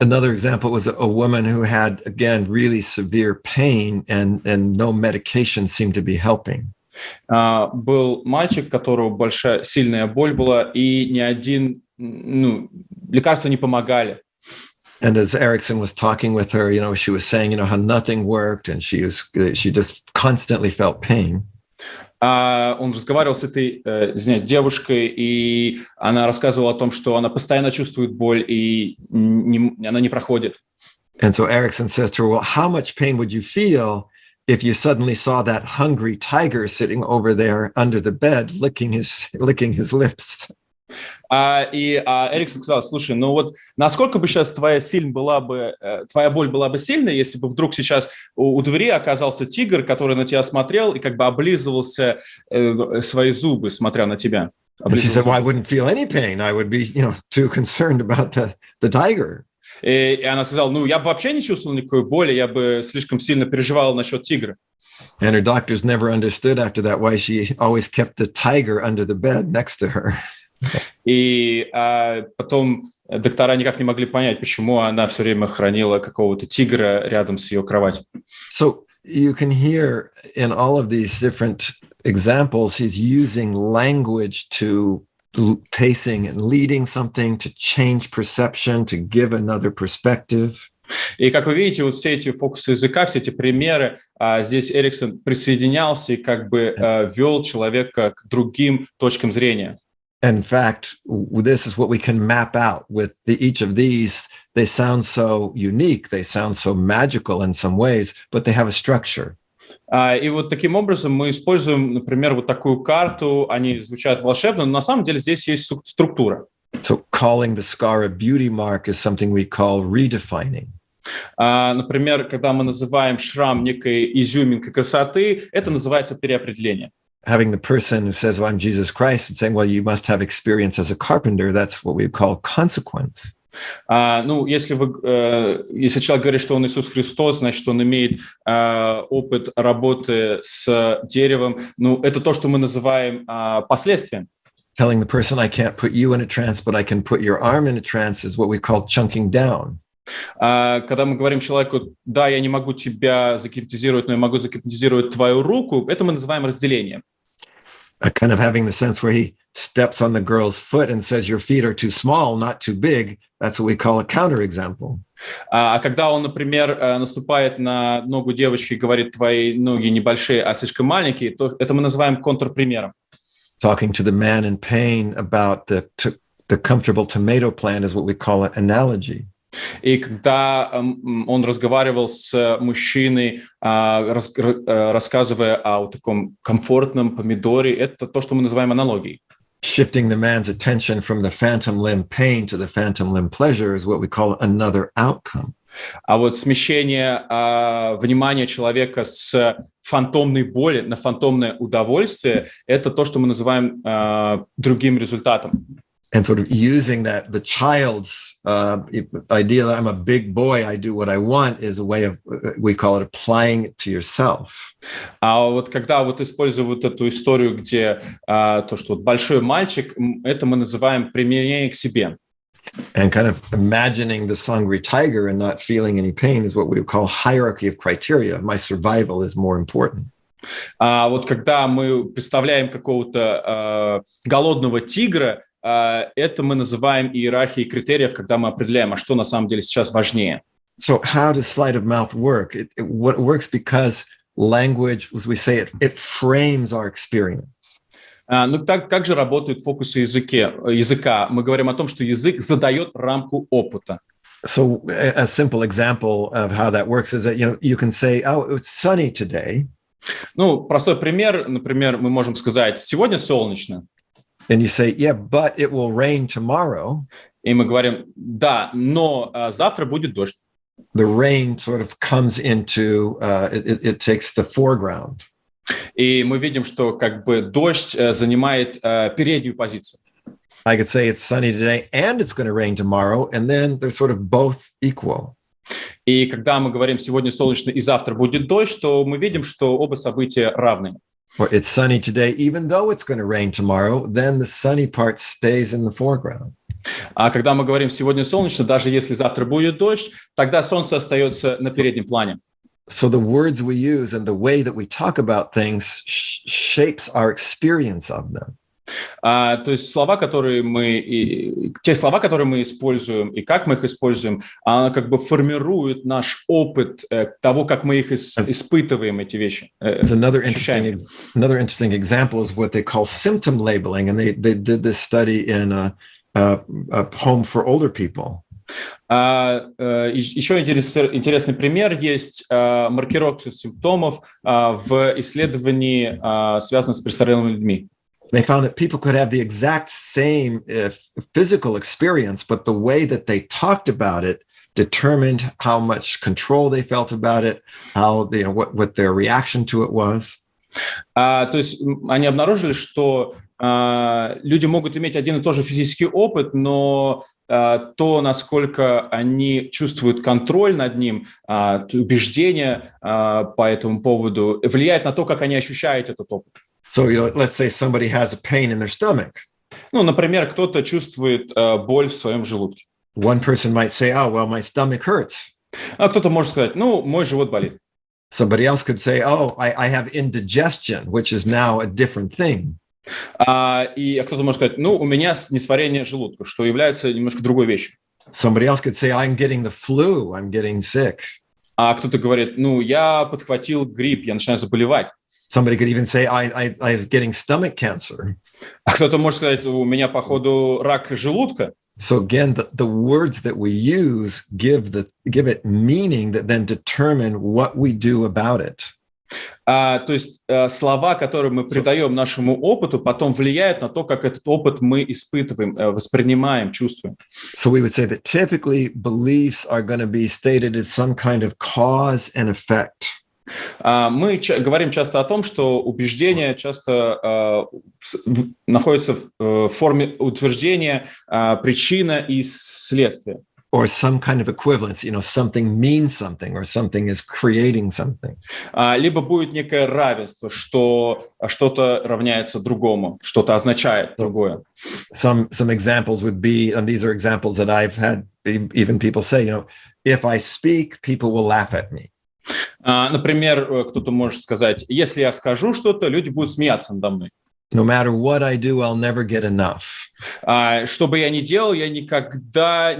Another example was a woman who had, again, really severe pain and no medication seemed to be helping. Был мальчик, у которого сильная боль была, и ни один, лекарства не помогали. And as Erickson was talking with her, she was saying, how nothing worked, and she just constantly felt pain. Он разговаривал с этой девушкой, и она рассказывала о том, что она постоянно чувствует боль, и она не проходит. And so Erickson says to her, well, how much pain would you feel if you suddenly saw that hungry tiger sitting over there under the bed, licking his lips? И Эриксон сказал, слушай, насколько бы сейчас твоя боль была бы сильной, если бы вдруг сейчас у двери оказался тигр, который на тебя смотрел и как бы облизывался свои зубы, смотря на тебя. And she said, well, I wouldn't feel any pain. I would be, too concerned about the tiger. И она сказала, я бы вообще не чувствовал никакой боли, я бы слишком сильно переживал насчет тигра. And her doctors never understood after that why she always kept the tiger under the bed next to her. И потом доктора никак не могли понять, почему она все время хранила какого-то тигра рядом с ее кроватью. So you can hear in all of these different examples, he's using language to pacing and leading something, to change perception, to give another perspective. И, как вы видите, вот все эти фокусы языка, все эти примеры, здесь Эриксон присоединялся и как бы вел человека к другим точкам зрения. In fact, this is what we can map out with each of these. They sound so unique, they sound so magical in some ways, but they have a structure. И вот таким образом мы используем, например, вот такую карту, они звучат волшебно, но на самом деле здесь есть структура. So calling the scar a beauty mark is something we call redefining. Например, когда мы называем шрам некой изюминкой красоты, это называется переопределение. Having the person who says, well, I'm Jesus Christ, and saying, well, you must have experience as a carpenter, that's what we call consequence. Если человек говорит, что он Иисус Христос, значит, он имеет опыт работы с деревом. Это то, что мы называем последствием. Telling the person, I can't put you in a trance, but I can put your arm in a trance is what we call chunking down. Когда мы говорим человеку, да, я не могу тебя загипнотизировать, но я могу загипнотизировать твою руку, это мы называем разделением. Kind of having the sense where he steps on the girl's foot and says, your feet are too small, not too big. That's what we call a counterexample. А когда он, например, наступает на ногу девочки и говорит, твои ноги небольшие, а слишком маленькие, то это мы называем контрпримером. Talking to the man in pain about the comfortable tomato plant is what we call an analogy. И когда он разговаривал с мужчиной, рассказывая о таком комфортном помидоре, это то, что мы называем аналогией. Shifting the man's attention from the phantom limb pain to the phantom limb pleasure is what we call another outcome. А вот смещение внимания человека с фантомной боли на фантомное удовольствие – это то, что мы называем другим результатом. And sort of using that, the child's idea that I'm a big boy, I do what I want, is a way of, we call it applying it to yourself. А вот когда вот использую вот эту историю, где то, что вот большой мальчик, это мы называем применение к себе. And kind of imagining this hungry tiger and not feeling any pain is what we call hierarchy of criteria. My survival is more important. А вот когда мы представляем какого-то голодного тигра, это мы называем иерархией критериев, когда мы определяем, а что на самом деле сейчас важнее. So how does sleight of mouth work? It works because language, as we say, it frames our experience. Как же работают фокусы языка? Мы говорим о том, что язык задает рамку опыта. So a simple example of how that works is that, you can say, oh, it's sunny today. Простой пример, например, мы можем сказать, сегодня солнечно. And you say, yeah, but it will rain tomorrow. И мы говорим, да, но завтра будет дождь. The rain sort of comes into, it takes the foreground. И мы видим, что как бы дождь занимает переднюю позицию. I could say it's sunny today and it's going to rain tomorrow, and then they're sort of both equal. И когда мы говорим сегодня солнечно и завтра будет дождь, то мы видим, что оба события равны. Or it's sunny today, even though it's going to rain tomorrow, then the sunny part stays in the foreground. А когда мы говорим сегодня солнечно, даже если завтра будет дождь, тогда солнце остается на переднем плане. So the words we use and the way that we talk about things shapes our experience of them. То есть те слова, которые мы используем, и как мы их используем, она как бы формирует наш опыт того, как мы их испытываем, эти вещи. Another interesting example is what they call symptom labeling, and they did this study in a home for older people. Еще интересный пример есть маркировка симптомов в исследовании, связанном с престарелыми людьми. They found that people could have the exact same physical experience, but the way that they talked about it determined how much control they felt about it, how what their reaction to it was. То есть они обнаружили, что люди могут иметь один и тот же физический опыт, но то, насколько они чувствуют контроль над ним, убеждения по этому поводу, влияет на то, как они ощущают этот опыт. So let's say somebody has a pain in their stomach. Ну, например, кто-то чувствует боль в своем желудке. One person might say, oh, well, my stomach hurts. А кто-то может сказать, ну, мой живот болит. Somebody else could say, oh, I have indigestion, which is now a different thing. И кто-то может сказать, ну, у меня несварение желудка, что является немножко другой вещью. Somebody else could say, I'm getting the flu, I'm getting sick. А кто-то говорит, ну, я подхватил грипп, я начинаю заболевать. Somebody could even say, I'm getting stomach cancer. А кто-то может сказать, у меня, походу, рак желудка. So again, the words that we use give it meaning that then determine what we do about it. То есть слова, которые мы придаем нашему опыту, потом влияют на то, как этот опыт мы испытываем, воспринимаем, чувствуем. So we would say that typically beliefs are going to be stated as some kind of cause and effect. Мы говорим часто о том, что убеждения часто находятся в форме утверждения, причина и следствие. Or some kind of equivalence, something means something, or something is creating something. Либо будет некое равенство, что что-то равняется другому, что-то означает другое. Some examples would be, and these are examples that I've had even people say, if I speak, people will laugh at me. Например, кто-то может сказать, если я скажу что-то, люди будут смеяться надо мной. No matter what I do, I'll never get enough. Что бы я ни делал, мне никогда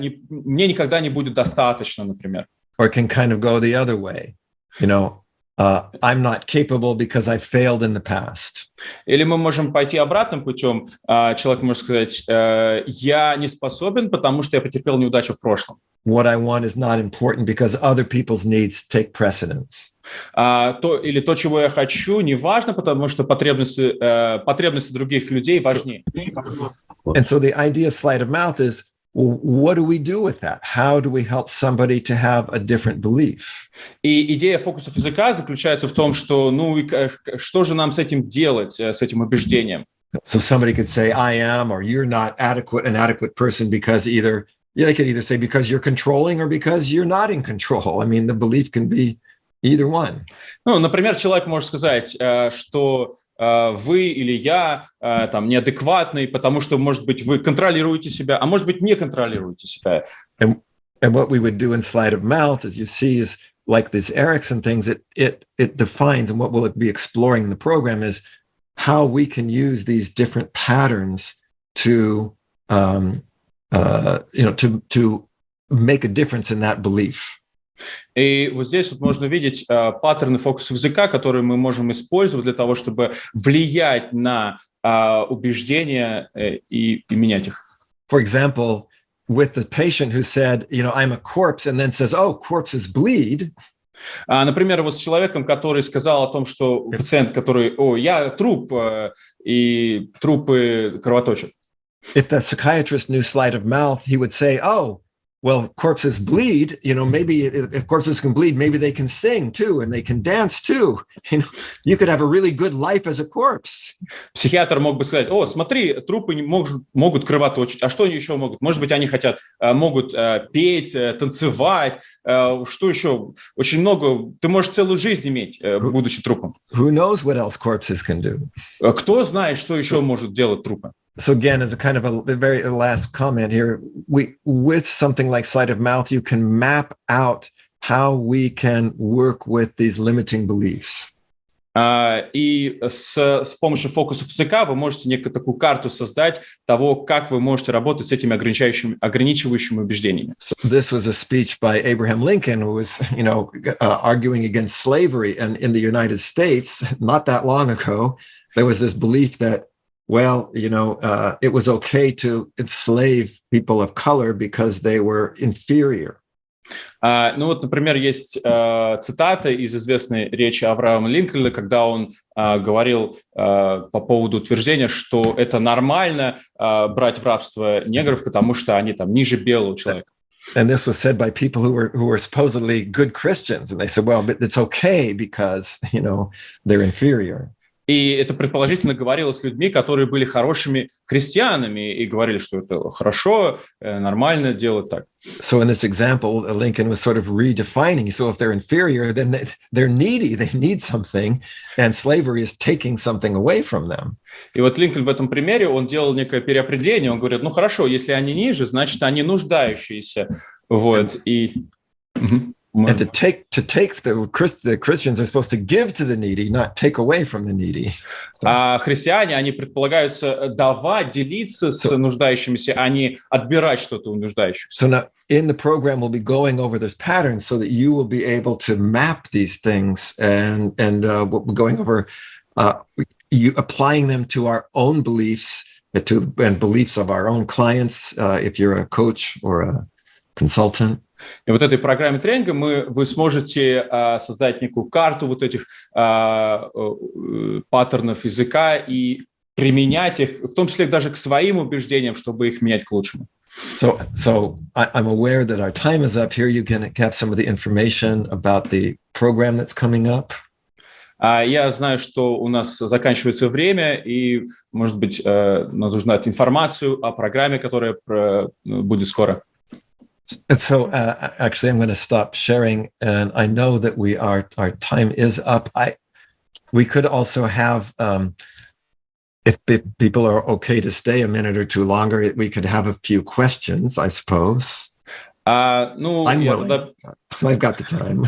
не будет достаточно, например. Or can kind of go the other way. I'm not capable because I failed in the past. Или мы можем пойти обратным путем. Человек может сказать, я не способен, потому что я потерпел неудачу в прошлом. What I want is not important because other people's needs take precedence. Или то, чего я хочу, не важно, потому что потребности других людей важнее. And so the idea of sleight of mouth is, well, what do we do with that? How do we help somebody to have a different belief? И идея фокусов языка заключается в том, что, что же нам с этим делать, с этим убеждением? So somebody could say, I am, or you're not an adequate person because they could either say because you're controlling or because you're not in control. I mean, the belief can be either one. Например, человек может сказать, что вы или я неадекватный, потому что, может быть, вы контролируете себя, а может быть, не контролируете себя. And what we would do in sleight of mouth, as you see, is like these Erickson things, it defines, and what we'll be exploring in the program is how we can use these different patterns to make a difference in that belief. И вот здесь можно видеть паттерны фокусов языка, которые мы можем использовать для того, чтобы влиять на убеждения и менять их. For example, with the patient who said, I'm a corpse, and then says, oh, corpses bleed. Например, вот с человеком, который сказал о том, что пациент, который, я труп, и трупы кровоточат. If the psychiatrist knew sleight of mouth, he would say, oh, well, corpses bleed, maybe if corpses can bleed, maybe they can sing too, and they can dance too. You could have a really good life as a corpse. Психиатр мог бы сказать, смотри, трупы могут кровоточить, а что они еще могут? Может быть, они могут петь, танцевать, что еще? Очень много, ты можешь целую жизнь иметь, будучи трупом. Who knows what else corpses can do? Кто знает, что еще может делать трупы? So again, as a kind of a very last comment here, with something like sleight of mouth, you can map out how we can work with these limiting beliefs. И с помощью фокусов языка вы можете некую такую карту создать того, как вы можете работать с этими ограничивающими убеждениями. So this was a speech by Abraham Lincoln, who was, arguing against slavery, and in the United States, not that long ago, there was this belief that, well, it was okay to enslave people of color because they were inferior. Например, есть цитата из известной речи Авраама Линкольна, когда он говорил по поводу утверждения, что это нормально брать в рабство негров, потому что они ниже белого человека. And this was said by people who were supposedly good Christians, and they said, well, but it's okay because, they're inferior. И это предположительно говорило с людьми, которые были хорошими христианами и говорили, что это хорошо, нормально делать так. So in this example, Lincoln was sort of redefining. So if they're inferior, then they're needy, they need something, and slavery is taking something away from them. И вот Линкольн в этом примере, он делал некое переопределение, он говорит, ну хорошо, если они ниже, значит, они нуждающиеся. Вот, и... And to take the Christians are supposed to give to the needy, not take away from the needy. А христиане, они предполагаются давать, делиться с нуждающимися, а не отбирать что-то у нуждающихся. So now in the program, we'll be going over those patterns so that you will be able to map these things and we'll be going over you applying them to our own beliefs and beliefs of our own clients, if you're a coach or a consultant. И вот этой программе тренинга вы сможете создать некую карту вот этих паттернов языка и применять их, в том числе даже к своим убеждениям, чтобы их менять к лучшему. So I'm aware that our time is up. Here you can have some of the information about the program that's coming up. Я знаю, что у нас заканчивается время, и, может быть, надо узнать информацию о программе, которая будет скоро. And so actually, I'm going to stop sharing, and I know that our time is up. We could also have, if people are okay to stay a minute or two longer, we could have a few questions, I suppose. I'm willing. I've got the time.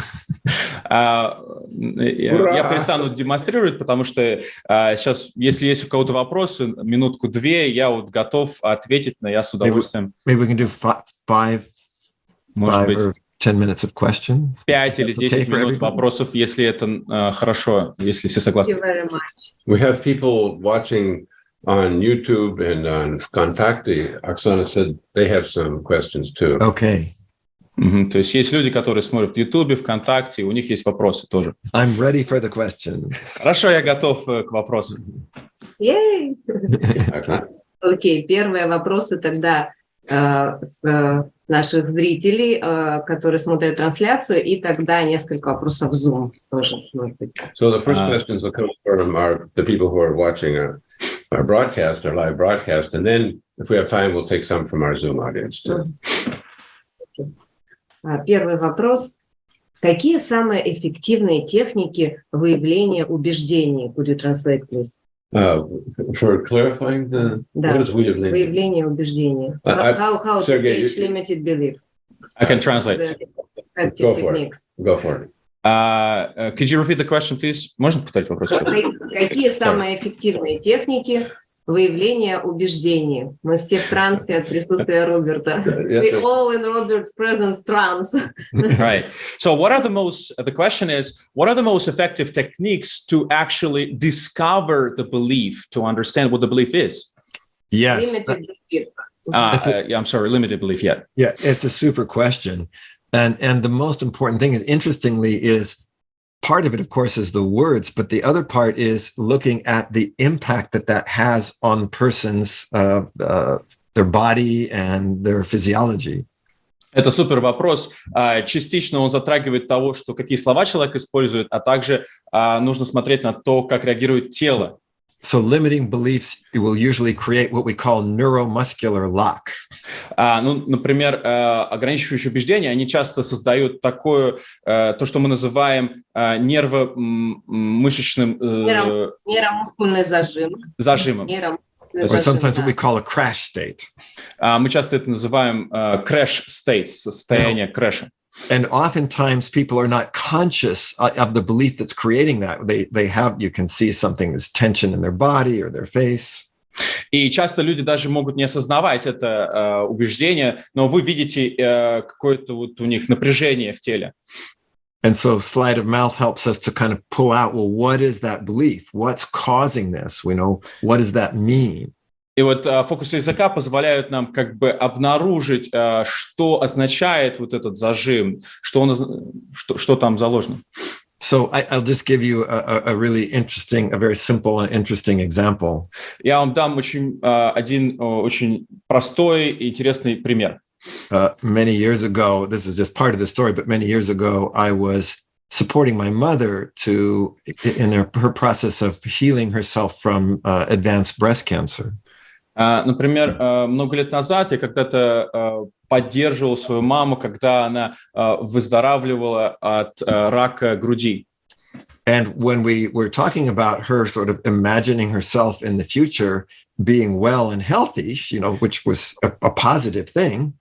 Я перестану демонстрировать, потому что сейчас, если есть у кого-то вопросы, минутку-две, я вот готов ответить, но я с удовольствием. Maybe we can do five or 10 minutes of questions. 5 или 10 минут вопросов, если это хорошо, если все согласны. Thank you very much. We have people watching on YouTube and on Contacte. Oksana said they have some questions too. Okay. То есть есть люди, которые смотрят в YouTube, ВКонтакте, у них есть вопросы тоже. I'm ready for the questions. Хорошо, я готов к вопросам. Yay! Окей, первые вопросы тогда с наших зрителей, которые смотрят трансляцию, и тогда несколько вопросов в Zoom тоже, может быть. So the first questions will come from the people who are watching our broadcast, our live broadcast, and then if we have time, we'll take some from our Zoom audience too. Первый вопрос. Какие самые эффективные техники выявления убеждений? Could you translate, please? For clarifying what is выявление? Выявление убеждений. How to teach limited belief? I can translate. Go for it. Go for it. Could you repeat the question, please? Можно повторить вопрос? Какие самые эффективные техники выявления убеждений? Мы все в трансе от присутствия Роберта. We all in Robert's presence trance. Right. So the question is, what are the most effective techniques to actually discover the belief, to understand what the belief is? Yes. Limited belief. I'm sorry, limited belief, yeah. Yeah, it's a super question. And the most important thing, interestingly, is part of it, of course, is the words, but the other part is looking at the impact that has on the person's their body and their physiology. Это супер вопрос. Частично он затрагивает того, что какие слова человек использует, а также нужно смотреть на то, как реагирует тело. So limiting beliefs will usually create what we call neuromuscular lock. Например, ограничивающие убеждения, они часто создают такое, то, что мы называем нервомышечным... Нейромускульный зажим. Зажимом. Or sometimes what we call a crash state. Мы часто это называем crash states, состояние крэша. And oftentimes people are not conscious of the belief that's creating that. They have, you can see something, there's tension in their body or their face. И часто люди даже могут не осознавать это убеждение, но вы видите какое-то вот у них напряжение в теле. And so sleight of mouth helps us to kind of pull out, well, what is that belief? What's causing this? We know, what does that mean? И вот фокусы языка позволяют нам как бы обнаружить, что означает вот этот зажим, что там заложено. So I'll just give you a really interesting, a very simple and interesting example. Я вам дам один очень простой и интересный пример. Many years ago, this is just part of the story, but many years ago, I was supporting my mother in her process of healing herself from advanced breast cancer. Например, много лет назад я когда-то поддерживал свою маму, когда она выздоравливала от рака груди. And when we were talking about her sort of imagining herself in the future being well and healthy, which was a positive thing.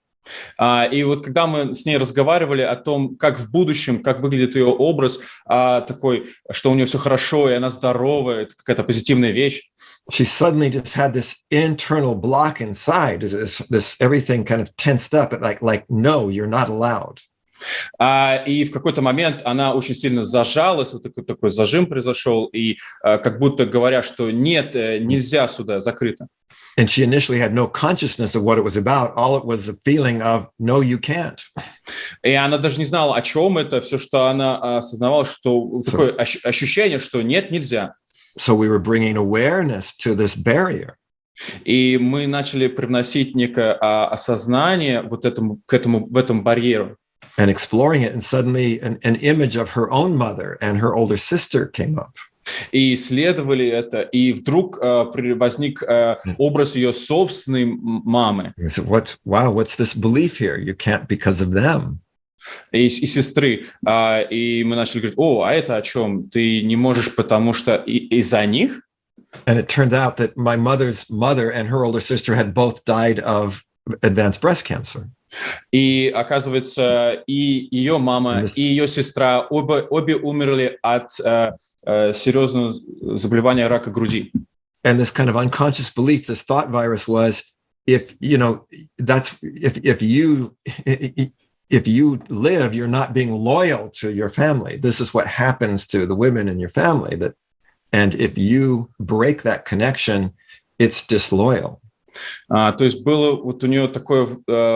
И вот когда мы с ней разговаривали о том, как в будущем, как выглядит ее образ, такой, что у нее все хорошо, и она здоровая, это какая-то позитивная вещь. She suddenly just had this internal block inside, this everything kind of tensed up, like no, you're not allowed. И в какой-то момент она очень сильно зажалась, вот такой зажим произошел, и как будто говоря, что нет, нельзя сюда, закрыто. And she initially had no consciousness of what it was about. All it was a feeling of, no, you can't. И она даже не знала, о чем это. Все, что она осознавала, что такое ощущение, что нет, нельзя. So we were bringing awareness to this barrier. И мы начали привносить некое осознание в этом барьеру. And exploring it, and suddenly an image of her own mother and her older sister came up. И исследовали это, и вдруг возник образ ее собственной мамы. Wow, what's this belief here? You can't because of them. И сестры. И мы начали говорить, а это о чем? Ты не можешь, потому что из-за них? And it turned out that my mother's mother and her older sister had both died of advanced breast cancer. И оказывается, и ее мама, и ее сестра обе умерли от серьезного заболевания рака груди. And this kind of unconscious belief, this thought virus was, if you live, you're not being loyal to your family. This is what happens to the women in your family. And if you break that connection, it's disloyal. То есть было вот у нее такое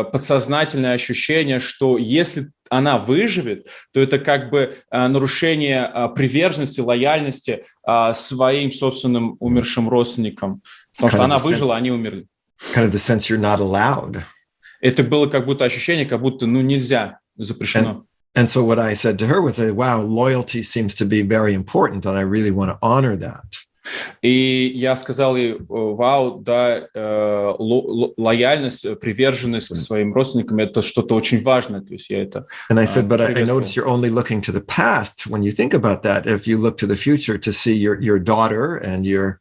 подсознательное ощущение, что если она выживет, то это как бы нарушение приверженности, лояльности своим собственным умершим родственникам. Потому что она выжила, они умерли. Kind of the sense you're not allowed. Это было как будто ощущение, как будто нельзя, запрещено. And so what I said to her was, wow, loyalty seems to be very important, and I really want to honor that. И я сказал ей, вау, да, лояльность, приверженность к своим родственникам – это что-то очень важное. То есть я это And I said, but I notice you're only looking to the past when you think about that. If you look to the future to see your daughter and your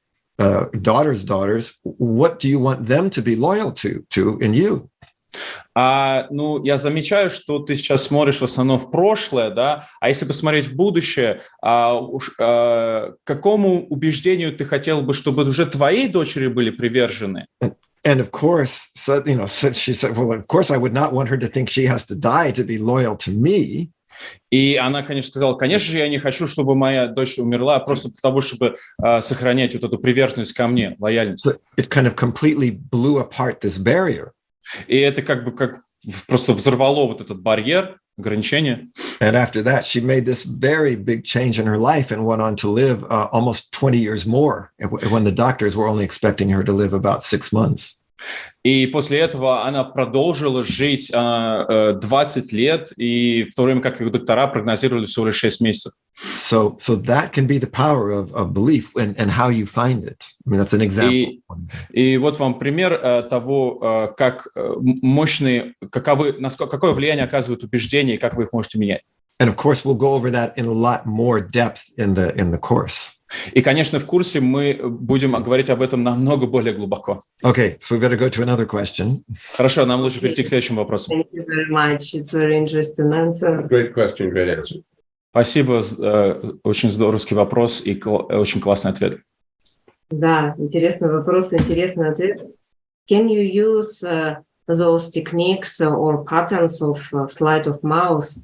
daughter's daughters, what do you want them to be loyal to in you? Я замечаю, что ты сейчас смотришь в основном в прошлое, да, а если посмотреть в будущее, какому убеждению ты хотел бы, чтобы уже твои дочери были привержены? And of course, she said, well, of course I would not want her to think she has to die to be loyal to me. И она, конечно, сказала, конечно же, я не хочу, чтобы моя дочь умерла просто потому, чтобы сохранять вот эту приверженность ко мне, лояльность. So it kind of completely blew apart this barrier. И это как просто взорвало вот этот барьер, ограничение. And after that, she made this very big change in her life and went on to live almost 20 years more when the doctors were only expecting her to live about 6 months. И после этого она продолжила жить 20 лет, и в то время как их доктора прогнозировали всего лишь 6 месяцев. So that can be the power of belief and how you find it. I mean, that's an example. И вот вам пример того, как мощные, какое влияние оказывают убеждения и как вы их можете менять. And of course, we'll go over that in a lot more depth in the course. И, конечно, в курсе мы будем говорить об этом намного более глубоко. Okay, so we better go to another question. Хорошо, нам лучше перейти к следующему вопросу. Thank you very much. It's very interesting answer. Great question, great answer. Спасибо, очень здоровский вопрос и очень классный ответ. Да, интересный вопрос, интересный ответ. Can you use those techniques or patterns of sleight of mouth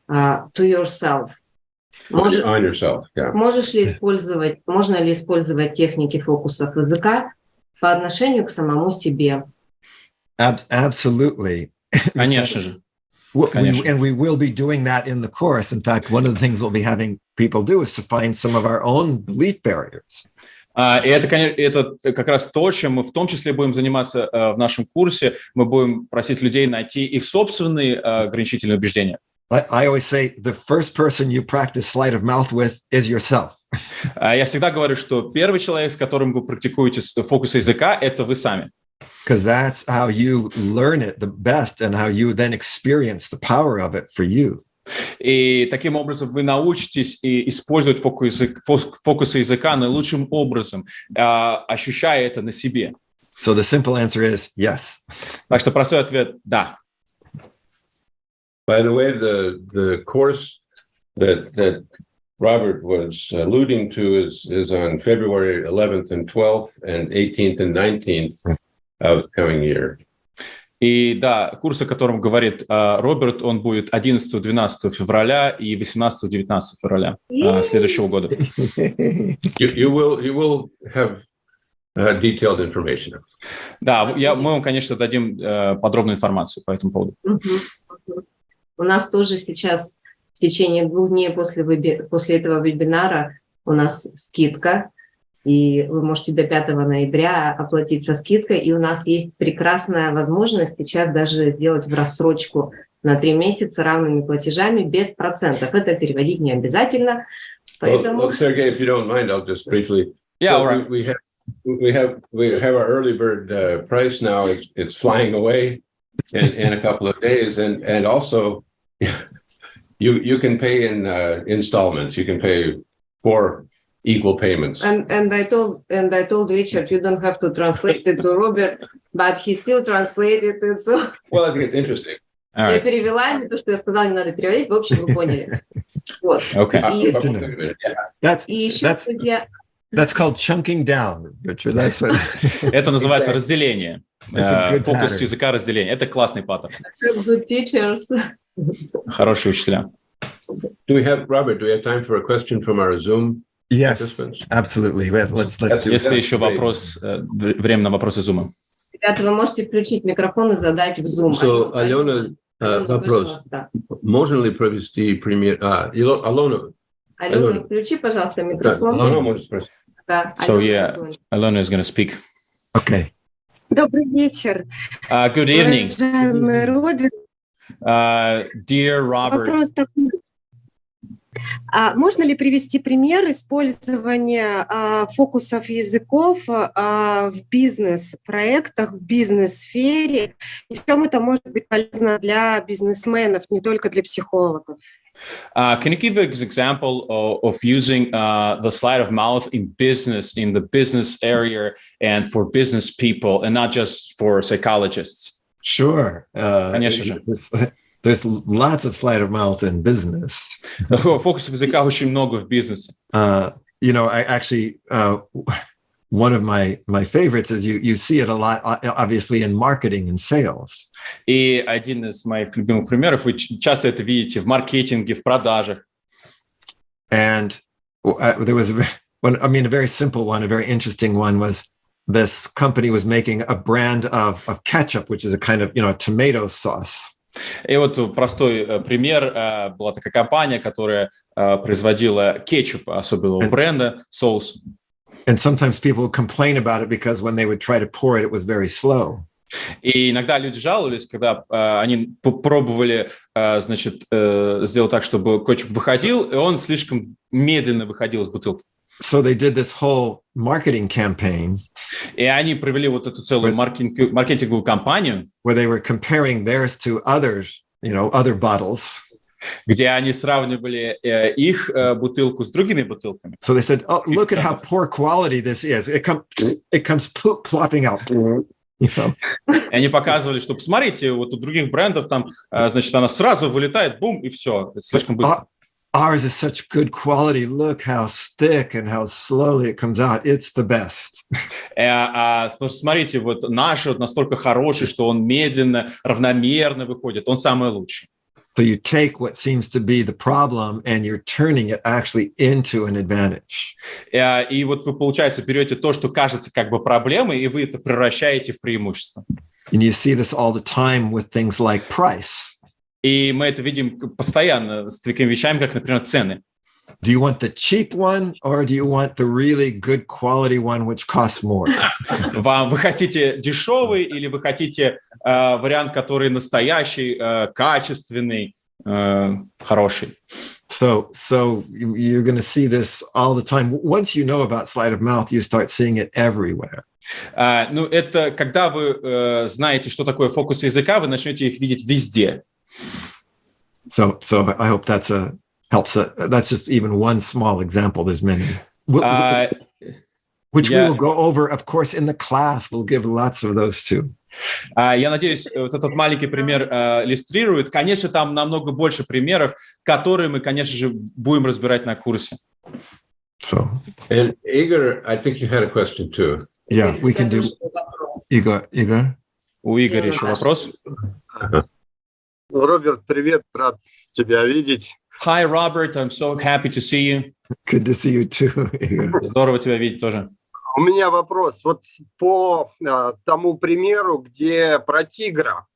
to yourself? On yourself, yeah. Можно ли использовать техники фокусов языка по отношению к самому себе? Absolutely. Конечно же. And we will be doing that in the course. In fact, one of the things we'll be having people do is to find some of our own belief barriers. И это как раз то, чем мы в том числе будем заниматься в нашем курсе. Мы будем просить людей найти их собственные ограничительные убеждения. I always say the first person you practice sleight of mouth with is yourself. Я всегда говорю, что первый человек, с которым вы практикуете фокус языка, это вы сами. Because that's how you learn it the best and how you then experience the power of it for you. И таким образом вы научитесь использовать фокусы языка наилучшим образом, ощущая это на себе. So the simple answer is yes. Так что простой ответ – да. By the way, the course that Robert was alluding to is on February 11th and 12th and 18th and 19th of the coming year. И да, курс, о котором говорит Роберт, он будет 11-12 февраля и 18-19 февраля следующего года. You will have detailed information. Да, мы вам, конечно, дадим подробную информацию по этому поводу. У нас тоже сейчас в течение 2 дней после этого вебинара у нас скидка, и вы можете до 5 ноября оплатить со скидкой, и у нас есть прекрасная возможность сейчас даже сделать в рассрочку на 3 месяца равными платежами без процентов. Это переводить не обязательно. Поэтому... Well, Sergey, if you don't mind, I'll just briefly... Yeah, all right. We have our early bird price now. It's flying away in a couple of days, and also you can pay in installments. You can pay 4 equal payments. And I told Richard, you don't have to translate it to Robert, but he still translated it. So... Well, I think it's interesting. Я перевела, не то, что я сказала, не надо переводить, в общем, вы поняли. Вот. Okay. That's called chunking down, Richard. That's what... Это называется разделение. Фокус языка разделение. Это классный паттерн. Good teachers. Хорошие учителя. Robert, do we have time for a question from our Zoom? Yes, absolutely. Let's do it. Если еще время на вопросы Zoom. Ребята, вы можете включить микрофон и задать в Zoom. So, Алена, вопрос. Можно ли провести пример? Алена, включи, пожалуйста, микрофон. Алена может спросить. So, yeah, Alona is going to speak. Okay. Добрый вечер. Good evening. Уважаемый Роберт. Dear Robert. Вопрос такой. Можно ли привести пример использования фокусов языков в бизнес-проектах, в бизнес-сфере? И в чем это может быть полезно для бизнесменов, не только для психологов? Can you give an example of using the sleight of mouth in business, in the business area, and for business people, and not just for psychologists? Sure. Конечно же. There's lots of sleight of mouth in business. Фокусов языка очень много в бизнесе. You know, I actually one of my favorites is you see it a lot, obviously, in marketing and sales. И один из моих любимых примеров, вы часто это видите в маркетинге, в продажах. And there was a very simple one, a very interesting one was this company was making a brand of ketchup, which is a kind of, a tomato sauce. И вот простой пример. Была такая компания, которая производила кетчуп особенного бренда, соус. And sometimes people would complain about it because when they would try to pour it, it was very slow. И иногда люди жаловались, когда они пробовали, сделать так, чтобы кетчуп выходил, и он слишком медленно выходил из бутылки. So they did this whole marketing campaign. И они провели вот эту целую маркетинговую кампанию, where they were comparing theirs to others, other bottles. Где они сравнивали их бутылку с другими бутылками. So they said, "Oh, look at how poor quality this is. It comes plopping out." И они показывали, что посмотрите, вот у других брендов там, она сразу вылетает, бум, и все, это слишком быстро. Ours is such good quality. Look how thick and how slowly it comes out. It's the best. Смотрите, вот наш вот настолько хороший, что он медленно, равномерно выходит. Он самый лучший. So you take what seems to be the problem and you're turning it actually into an advantage. И вот вы, получается, берете то, что кажется как бы проблемой, и вы это превращаете в преимущество. And you see this all the time with things like price. И мы это видим постоянно с такими вещами, как, например, цены. Do you want the cheap one or do you want the really good quality one which costs more? Вы хотите дешевый или вы хотите вариант, который настоящий, качественный, хороший. So you're going to see this all the time. Once you know about sleight of mouth, you start seeing it everywhere. Ну, это когда вы знаете, что такое фокусы языка, вы начнете их видеть везде. So I hope that's helps. That's just even one small example. There's many. Which we will go over, of course, in the class. We'll give lots of those too. Я надеюсь, вот этот маленький пример иллюстрирует. Конечно, там намного больше примеров, которые мы, конечно же, будем разбирать на курсе. So, and Igor, I think you had a question too. Yeah, we can do. Igor. У Игоря еще вопрос. Роберт, привет, рад тебя видеть. Hi, Robert, I'm so happy to see you. Good to see you too, Igor. Здорово тебя видеть тоже. У меня вопрос. Вот по тому примеру, где про тигра.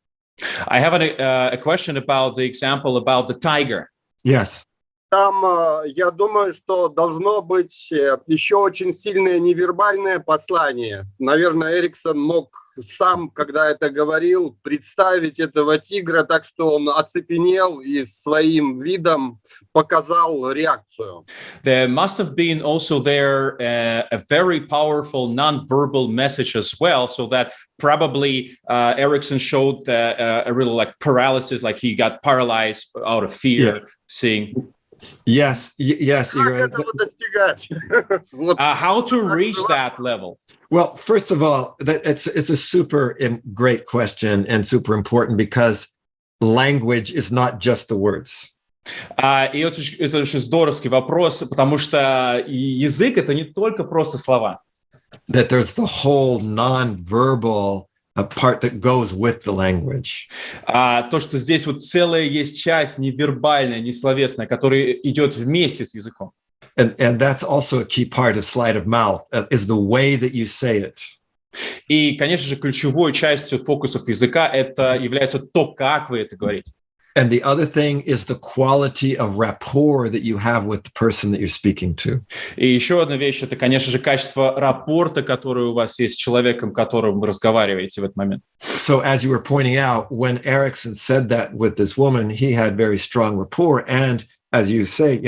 I have a question about the example about the tiger. Yes. Там, я думаю, что должно быть еще очень сильное невербальное послание. Наверное, Эриксон мог сам, когда это говорил, представить этого тигра так, что он оцепенел и своим видом показал реакцию. There must have been also there a very powerful non-verbal message as well, so that probably Erikson showed a real like paralysis, like he got paralyzed out of fear, seeing. Yes. Как этого достигать? How to reach that level? Well, first of all, it's a super great question and super important because language is not just the words. И это очень здоровский вопрос, потому что язык — это не только просто слова. That there's the whole non-verbal part that goes with the language. То, что здесь вот целая есть часть невербальная, несловесная, которая идет вместе с языком. And that's also a key part of sleight of mouth, is the way that you say it. И, конечно же, ключевой частью фокусов языка это является то, как вы это говорите. And the other thing is the quality of rapport that you have with the person that you're speaking to. И еще одна вещь, это, конечно же, качество рапорта, которое у вас есть с человеком, которым вы разговариваете в этот момент. So as you were pointing out, when Erikson said that with this woman, he had very strong rapport. And as you say,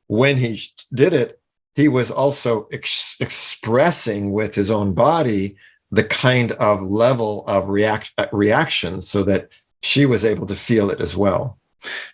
when he did it, he was also expressing with his own body the kind of level of reaction so that she was able to feel it as well.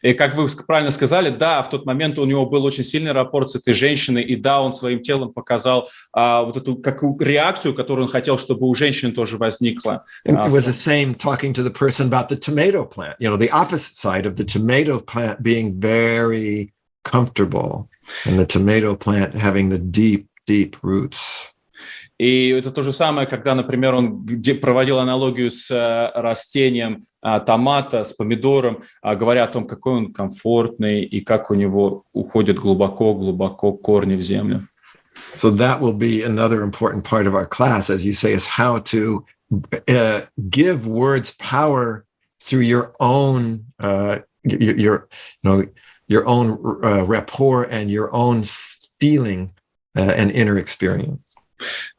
И как вы правильно сказали, да, в тот момент у него был очень сильный рапорт с этой женщиной, и да, он своим телом показал вот эту какую реакцию, которую он хотел, чтобы у женщины тоже возникла. It was the same talking to the person about the tomato plant, the opposite side of the tomato plant being very comfortable and the tomato plant having the deep, deep roots. И это то же самое, когда, например, он проводил аналогию с растением томата, с помидором, говоря о том, какой он комфортный и как у него уходят глубоко-глубоко корни в землю. So that will be another important part of our class, as you say, is how to give words power through your own your own rapport and your own feeling and inner experience.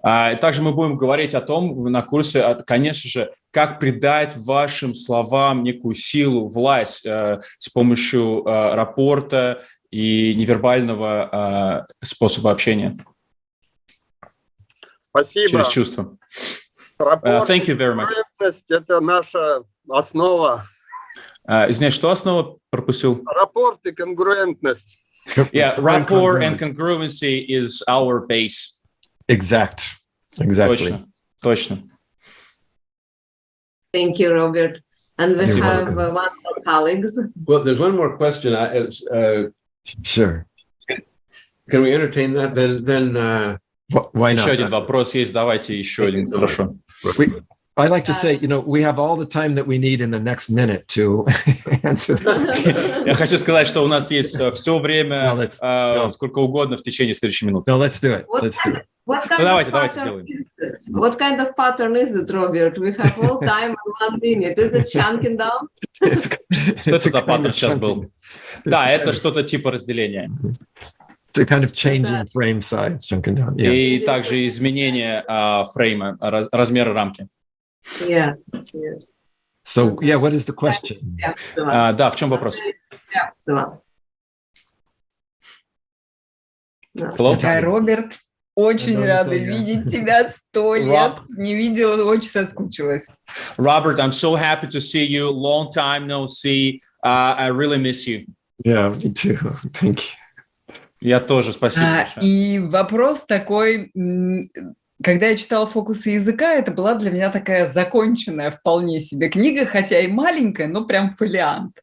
Также мы будем говорить о том на курсе, конечно же, как придать вашим словам некую силу, власть с помощью рапорта и невербального способа общения. Спасибо. Через чувства. Рапорт, Thank you very much. Это наша основа. Извиняюсь, что основа пропустил? Рапорт и конгруентность. Yeah, rapport and congruency is our base. Exactly. Точно. Thank you, Robert. And we have one more colleagues. Well, there's one more question. Sure. Can we entertain that? Then why not? Еще один вопрос есть. Давайте еще один. Хорошо. I like to say, we have all the time that we need in the next minute to answer that. Я хочу сказать, что у нас есть все время, сколько угодно в течение следующей минуты. No, let's do it. Давайте сделаем. What kind of pattern is it, Robert? We have all time and 1 minute. Is it chunking down? Что это за паттерн сейчас был? Да, это что-то типа разделения. It's a kind of changing frame size, chunking down. Yeah. И также изменение фрейма, размера рамки. Yeah. So, yeah, what is the question? Да, в чем вопрос? Hi, Роберт. Очень рада видеть тебя 100 лет. Не видела, очень соскучилась. Robert, I'm so happy to see you. Long time no see. I really miss you. Yeah, me too. Thank you. Я тоже, спасибо. И вопрос такой, когда я читала «Фокусы языка», это была для меня такая законченная вполне себе книга, хотя и маленькая, но прям фолиант.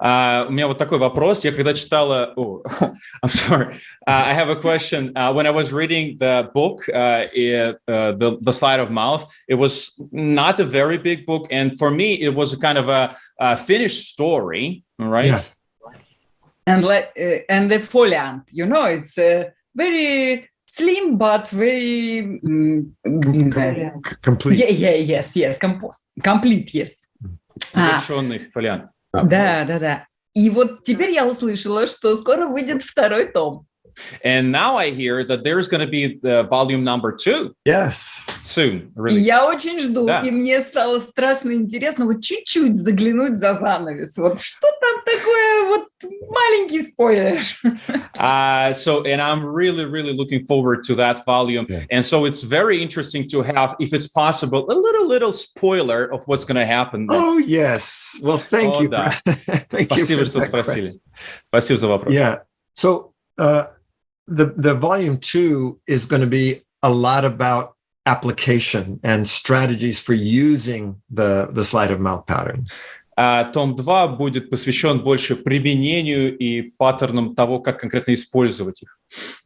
У меня вот такой вопрос. Я когда читала... I'm sorry. I have a question. When I was reading the book, the Slide of Mouth, it was not a very big book. And for me, it was a kind of a finished story, right? Yes. And the foliant, you know, it's very slim, but very... Complete. Yes. Complete, yes. Завершенный фолиант. Да. И вот теперь я услышала, что скоро выйдет второй том. And now I hear that there is going to be the volume number 2. Yes. Soon. Really. И я очень жду, да. И мне стало страшно интересно вот чуть-чуть заглянуть за занавес. Вот что там такое, вот маленький спойлер. And I'm really, really looking forward to that volume. Yeah. And so it's very interesting to have, if it's possible, a little spoiler of what's going to happen next. Oh, yes. Well, thank you. Да. Спасибо, что спросили. Спасибо за вопрос. Yeah. So, the volume 2 is going to be a lot about application and strategies for using the sleight of mouth patterns. Том 2 будет посвящен больше применению и паттернам того, как конкретно использовать их.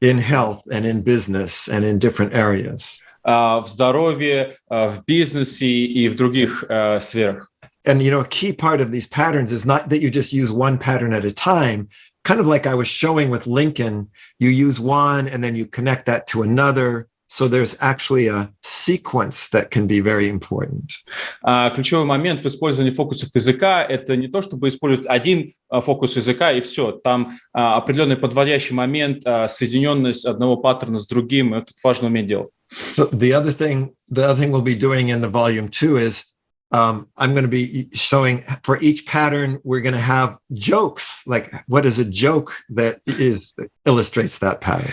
In health and in business and in different areas. В здоровье, в бизнесе и в других сферах. And, you know, a key part of these patterns is not that you just use one pattern at a time. Kind of like I was showing with Lincoln, you use one and then you connect that to another. So there's actually a sequence that can be very important. Ключевой момент в использовании фокусов языка – это не то, чтобы использовать один фокус языка и все. Там определенный подводящий момент, соединенность одного паттерна с другим. Это важно уметь делать. So the other thing we'll be doing in the volume 2 is I'm going to be showing for each pattern, we're going to have jokes. Like, what is a joke that illustrates that pattern?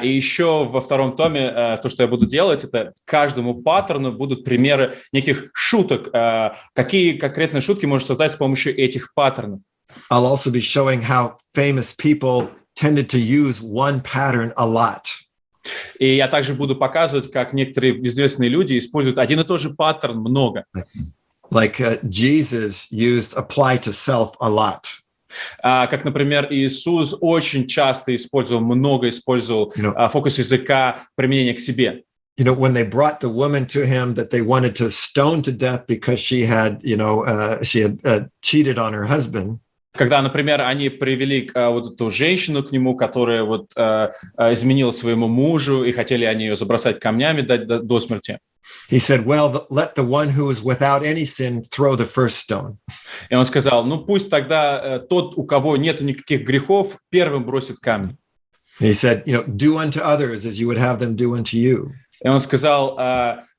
И еще во втором томе то, что я буду делать, это каждому паттерну будут примеры неких шуток. Какие конкретные шутки можно создать с помощью этих паттернов? I'll also be showing how famous people tended to use one pattern a lot. И я также буду показывать, как некоторые известные люди используют один и тот же паттерн много. Like Jesus used apply to self a lot. Как, например, Иисус очень часто много использовал фокус языка применения к себе. You know, when they brought the woman to him that they wanted to stone to death because she had cheated on her husband. Когда, например, они привели вот эту женщину к нему, которая вот изменила своему мужу, и хотели они ее забросать камнями до смерти. He said, well, let the one who is without any sin throw the first stone. И он сказал, ну пусть тогда тот, у кого нет никаких грехов, первым бросит камень. He said, do unto others as you would have them do unto you. И он сказал,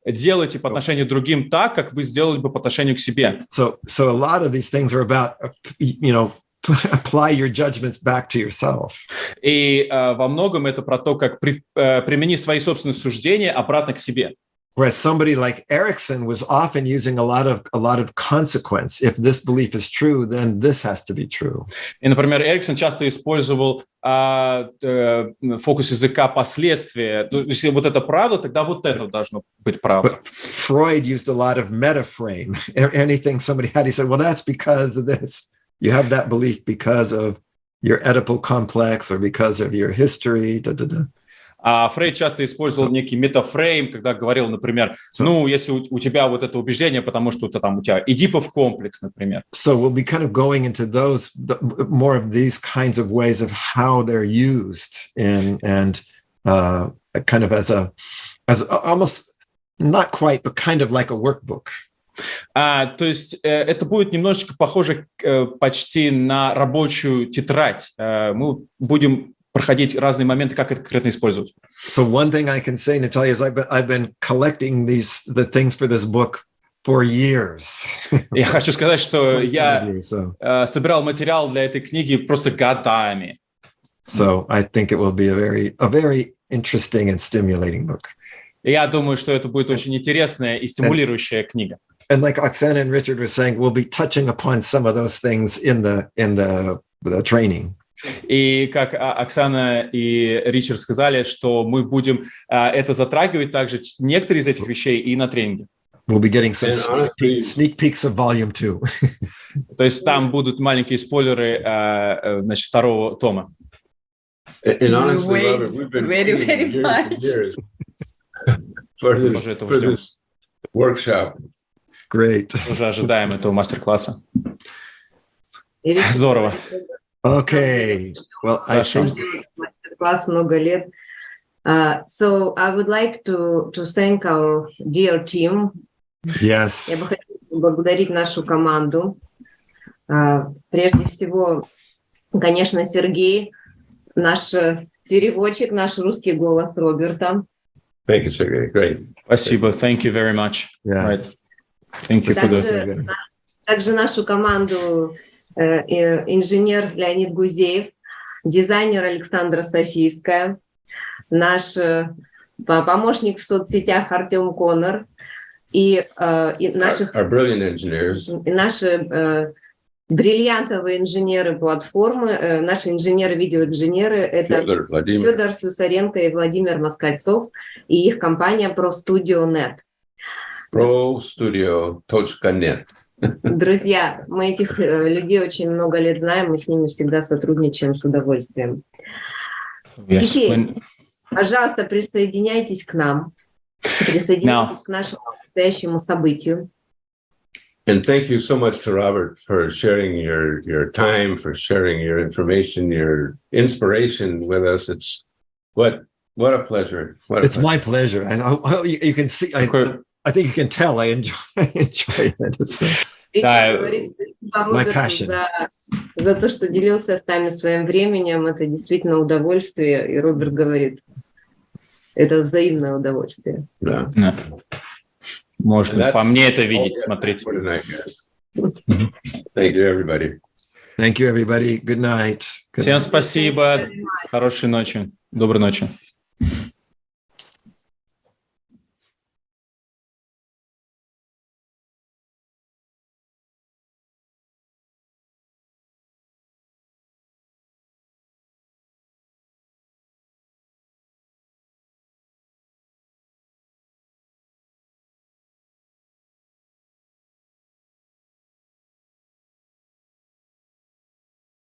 делайте по отношению к другим так, как вы сделали бы по отношению к себе. So a lot of these things are about, apply your judgments back to yourself. И во многом это про то, как применить свои собственные суждения обратно к себе. Whereas somebody like Erickson was often using a lot of consequence. If this belief is true, then this has to be true. И, например, Эриксон часто использовал фокус языка последствия. Если вот это правда, тогда вот это должно быть правда. But Freud used a lot of metaframe. Anything somebody had, he said, well, that's because of this. You have that belief because of your Oedipal complex or because of your history. Фрейд часто использовал некий метафрейм, когда говорил, например, если у тебя вот это убеждение, потому что там у тебя Эдипов комплекс, например. So we'll be kind of going into more of these kinds of ways of how they're used and kind of as almost not quite, but kind of like a workbook. То есть это будет немножечко похоже почти на рабочую тетрадь. Мы будем проходить разные моменты, как это конкретно использовать. So one thing I can say, Natalia, is I've been collecting the things for this book for years. Я хочу сказать, что я собирал материал для этой книги просто годами. So I think it will be a very interesting and stimulating book. И я думаю, что это будет очень интересная и стимулирующая книга. And like Oksana and Richard were saying, we'll be touching upon some of those things in the training. И как Оксана и Ричард сказали, что мы будем это затрагивать также некоторые из этих вещей и на тренинге. We'll be getting some sneak peeks of volume 2. То есть там будут маленькие спойлеры, значит, второго тома. And honestly, Robert, we've been very much for this workshop. Great. Уже ожидаем этого мастер-класса. Здорово. Okay. Well, I think мастер-класс много лет. So I would like to thank our dear team. Yes. Я бы хотела поблагодарить нашу команду. Прежде всего, конечно, Сергей, наш переводчик, наш русский голос Роберта. Thank you, Sergey. Great. Спасибо. Thank you very much. Yeah. Right. Thank you for the... Также нашу команду инженер Леонид Гузеев, дизайнер Александра Софийская, наш помощник в соцсетях Артем Коннер и наши бриллиантовые инженеры платформы, наши инженеры-видеоинженеры, это Федор Слюсаренко и Владимир Москальцов и их компания ProStudio.net. ProStudio.net. Друзья, мы этих людей очень много лет знаем, мы с ними всегда сотрудничаем с удовольствием. Теперь, пожалуйста, присоединяйтесь к нам, присоединяйтесь к нашему настоящему событию. And thank you so much to Robert for sharing your time, for sharing your information, your inspiration with us. It's what a pleasure. It's my pleasure. And you can see, I think you can tell I enjoy it. It's my passion. За то, что делился с нами своим временем, это действительно удовольствие. И Роберт говорит, это взаимное удовольствие. Да. Можно по мне это видеть, смотрите. Thank you, everybody. Thank you, everybody. Good night. Всем спасибо. Хорошей ночи. Доброй ночи.